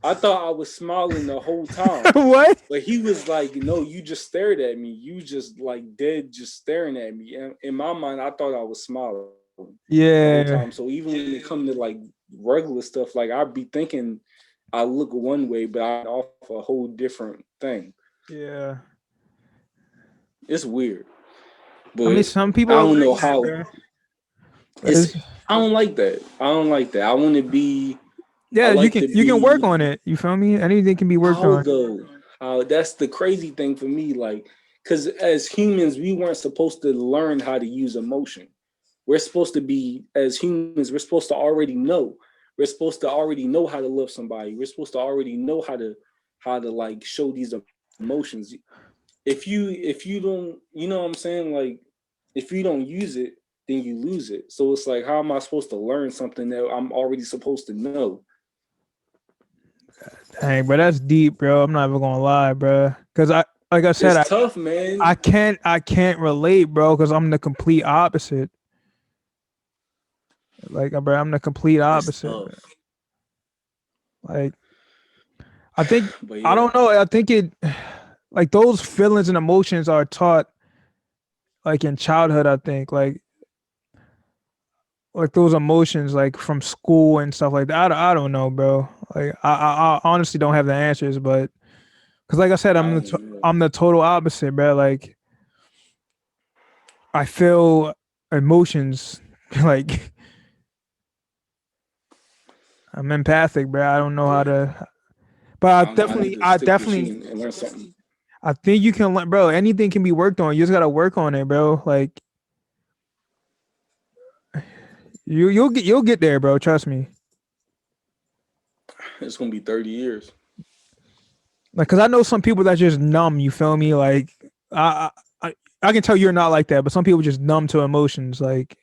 S1: I thought I was smiling the whole time.
S2: What?
S1: But he was like, no, you just stared at me. You just like dead, just staring at me. And in my mind, I thought I was smiling the whole
S2: Yeah,
S1: time. So even when it comes to like regular stuff, like I'd be thinking I look one way, but I off a whole different thing.
S2: yeah.
S1: It's weird.
S2: I mean,
S1: But
S2: some
S1: I
S2: people are
S1: don't
S2: like
S1: know
S2: that,
S1: how
S2: bro.
S1: it's I don't like that. I don't like that. I want to be I
S2: Yeah,
S1: like to
S2: you can work
S1: be
S2: on it. You feel me? Anything can be worked
S1: how
S2: on.
S1: though. How that's the crazy thing for me. Like, because as humans, we weren't supposed to learn how to use emotion. We're supposed to be as humans, we're supposed to already know. We're supposed to already know how to love somebody. We're supposed to already know how to like show these emotions. If you don't, you know what I'm saying? Like if you don't use it, then you lose it. So it's like, how am I supposed to learn something that I'm already supposed to know?
S2: Dang, but that's deep, bro. I'm not even gonna lie, bro. Cause like I said,
S1: It's tough, man.
S2: I can't relate, bro. Cause I'm the complete opposite. Like, bro, I'm the complete
S1: It's
S2: opposite.
S1: tough.
S2: Like, I think
S1: But
S2: I
S1: yeah,
S2: don't know. I think it, like those feelings and emotions are taught like in childhood. I think like those emotions like from school and stuff like that. I don't know, bro. Like I honestly don't have the answers, but because like I said,
S1: I don't know.
S2: I'm the total opposite, bro. Like I feel emotions, like I'm empathic, bro. I don't know how
S1: Yeah.
S2: to, but
S1: I need to
S2: I
S1: stick with
S2: definitely,
S1: you and learn something.
S2: I think you can learn, bro. Anything can be worked on. You just gotta work on it, bro. Like you'll get there, bro. Trust me.
S1: It's gonna be 30 years.
S2: Like, cause I know some people that just numb. You feel me? Like I can tell you're not like that, but some people just numb to emotions. Like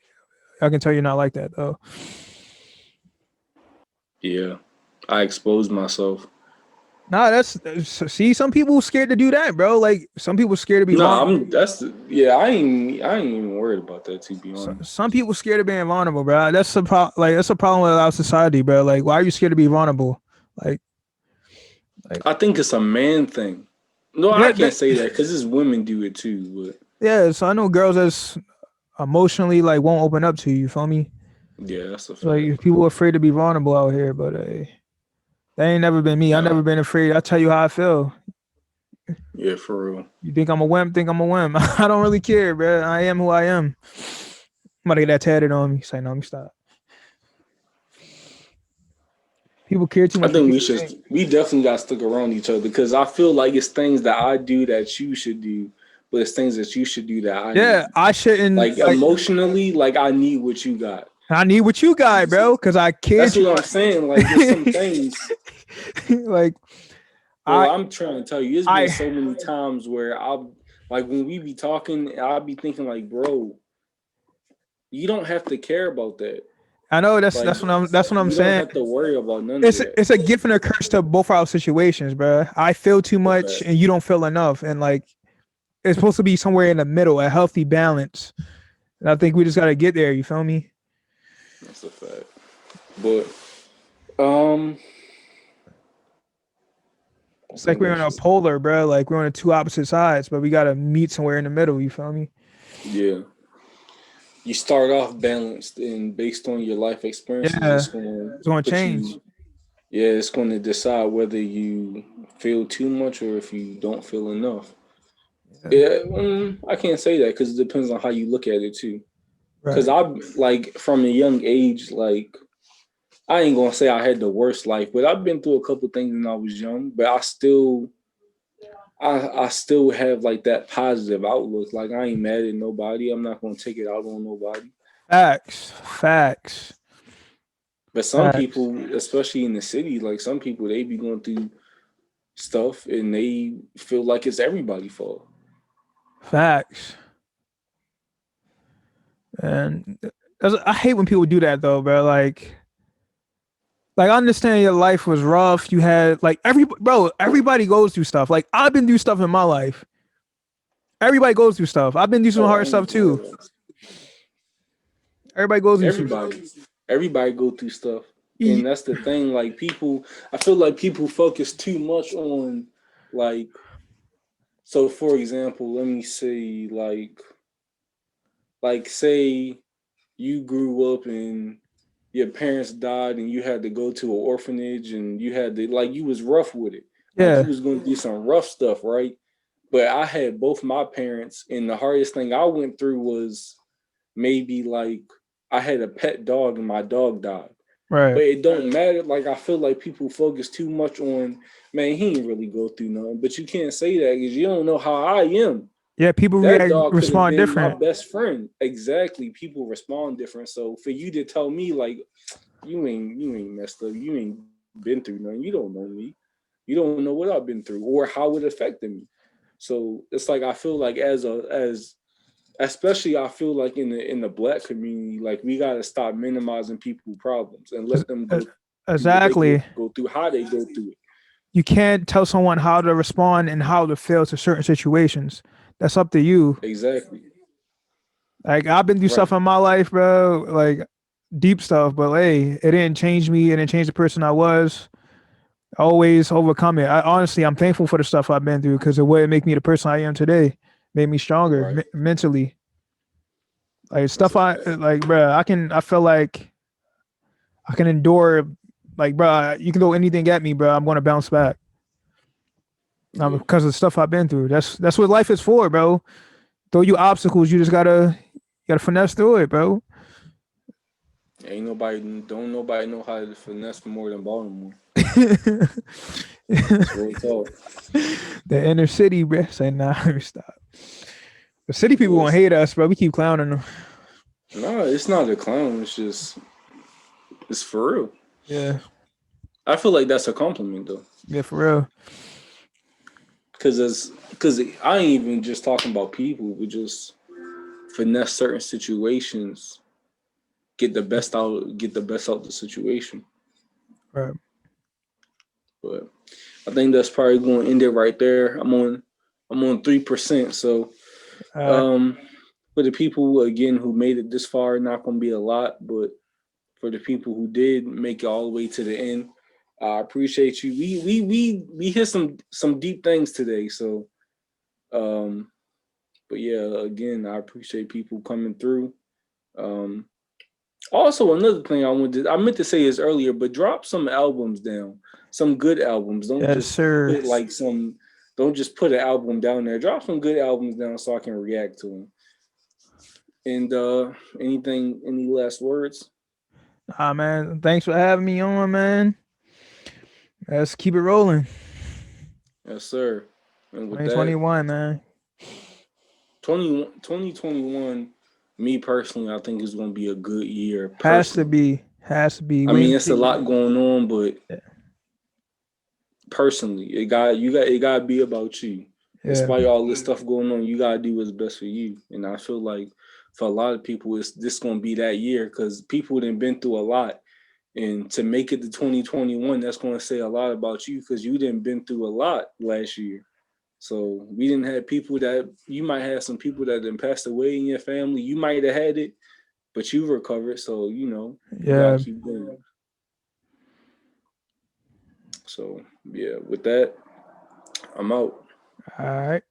S2: I can tell you're not like that though.
S1: Yeah. I exposed myself.
S2: Nah, see, some people scared to do that, bro. Like some people scared to be
S1: No,
S2: vulnerable.
S1: I ain't even worried about that, to be honest.
S2: Some people scared of being vulnerable, bro. That's a that's a problem with our society, bro. Like, why are you scared to be vulnerable? Like,
S1: I think it's a man thing. No, I
S2: yeah,
S1: can't say that because it's women do it too.
S2: yeah. So I know girls that's emotionally like won't open up to you. Feel me?
S1: But yeah, that's a fact.
S2: Like people are afraid to be vulnerable out here, but that ain't never been me. I
S1: Nah,
S2: never been afraid. I tell you how I feel.
S1: yeah, for real.
S2: You think I'm a wimp? Think I'm a wimp? I don't really care, bro. I am who I am. I'm about to get that tatted on me. Say no, let me stop. People care too
S1: I
S2: much.
S1: think we definitely got to stick around each other because I feel like it's things that I do that you should do, but it's things that you should do that I need.
S2: Yeah, I shouldn't.
S1: Like emotionally, like I need what you got.
S2: I need what you got, bro, because I care
S1: That's
S2: too
S1: what I'm
S2: much.
S1: saying. Like there's some things,
S2: Like
S1: bro.
S2: I,
S1: I'm trying to tell you, it's been so many times where I'll like when we be talking, I'll be thinking like, bro, you don't have to care about that.
S2: I know
S1: Like
S2: that's what I'm
S1: you don't
S2: saying.
S1: have to worry about none of that.
S2: It's a gift and a curse to both our situations, bro. I feel too
S1: That's a
S2: much
S1: fact.
S2: and you don't feel enough, and like it's supposed to be somewhere in the middle, a healthy balance. And I think we just gotta get there. You feel me?
S1: That's a fact. But
S2: It's like we're on a polar, bro. Like we're on the two opposite sides, but we gotta meet somewhere in the middle. You feel me?
S1: yeah. You start off balanced and based on your life experiences,
S2: Yeah,
S1: it's going
S2: it's
S1: to
S2: gonna
S1: put
S2: change.
S1: you. Yeah, it's going to decide whether you feel too much or if you don't feel enough. Yeah, I can't say that because it depends on how you look at it too. Because
S2: Right.
S1: I like from a young age, like I ain't gonna say I had the worst life, but I've been through a couple things when I was young. But I still have like that positive outlook. Like I ain't mad at nobody. I'm not gonna take it out on nobody.
S2: Facts.
S1: But some
S2: Facts.
S1: people, especially in the city, like some people, they be going through stuff and they feel like it's everybody's fault.
S2: Facts. And I hate when people do that though, bro. Like I understand your life was rough. You had like everybody goes through stuff. Like I've been through stuff in my life. Everybody goes through stuff. I've been through some
S1: Oh,
S2: hard stuff too. Everybody goes through some stuff.
S1: everybody go through stuff,
S2: Y-
S1: and that's the thing. Like people, I feel like people focus too much on like. So, for example, let me say like say you grew up and your parents died and you had to go to an orphanage and you had to like you was rough with it. Like you
S2: Yeah.
S1: was going to do some rough stuff, right? But I had both my parents and the hardest thing I went through was maybe like I had a pet dog and my dog died.
S2: Right.
S1: But it don't matter. Like I feel like people focus too much on, man, he didn't really go through nothing. But you can't say that because you don't know how I am.
S2: Yeah. People
S1: That
S2: react,
S1: dog could have
S2: respond
S1: been my
S2: different.
S1: best friend. Exactly. People respond different. So for you to tell me like you ain't messed up, you ain't been through nothing, you don't know me. You don't know what I've been through or how it affected me. So it's like I feel like as especially I feel like in the black community, like we gotta stop minimizing people's problems and let them
S2: Uh,
S1: go through what they
S2: Exactly.
S1: go through, how they go through it.
S2: You can't tell someone how to respond and how to feel to certain situations. That's up to you.
S1: Exactly.
S2: Like I've been through stuff
S1: Right.
S2: in my life, bro. Like deep stuff, but hey, it didn't change me. It didn't change the person I was. Always overcome it. I'm thankful for the stuff I've been through because it would make me the person I am today. Made me stronger
S1: Right.
S2: mentally. Like
S1: That's
S2: stuff
S1: a
S2: I
S1: fact.
S2: like, bro. I feel like I can endure. Like, bro, you can throw anything at me, bro. I'm gonna bounce back.
S1: Yeah.
S2: Because of the stuff I've been through. That's what life is for, bro. Throw you obstacles, you just gotta finesse through it, bro.
S1: Ain't nobody don't nobody know how to finesse more than Baltimore. It's real talk.
S2: The inner city, bro. Say nah, let me stop. The city people
S1: Well,
S2: gonna hate us, bro. We keep clowning them.
S1: no, it's not a clown. It's just it's for real.
S2: Yeah,
S1: I feel like that's a compliment though,
S2: yeah, for real.
S1: because I ain't even just talking about people. We just finesse certain situations, get the best out the situation.
S2: Right.
S1: But I think that's probably going to end it right there. I'm on 3%. So for the people again who made it this far, not going to be a lot, but for the people who did make it all the way to the end, I appreciate you. We hit some deep things today. So, but yeah, again, I appreciate people coming through. Also, another thing I meant to say this earlier, but drop some albums down, some good albums.
S2: Yes, sir.
S1: Put like some. Don't just put an album down there. Drop some good albums down so I can react to them. And any last words?
S2: Man, thanks for having me on, man. Let's keep it rolling.
S1: Yes, sir. And with
S2: 2021, man.
S1: 2021, me personally, I think is going to be a good year.
S2: Has to be. I
S1: mean, it's a lot going on, but personally, it got to be about you. Yeah. Despite all this stuff going on, you got to do what's best for you. And I feel like for a lot of people, this going to be that year because people have been through a lot. And to make it to 2021, that's going to say a lot about you because you didn't been through a lot last year. So we didn't have people that you might have some people that done passed away in your family. You might have had it, but you recovered. So, you gotta keep going. So, yeah, with that, I'm out.
S2: All right.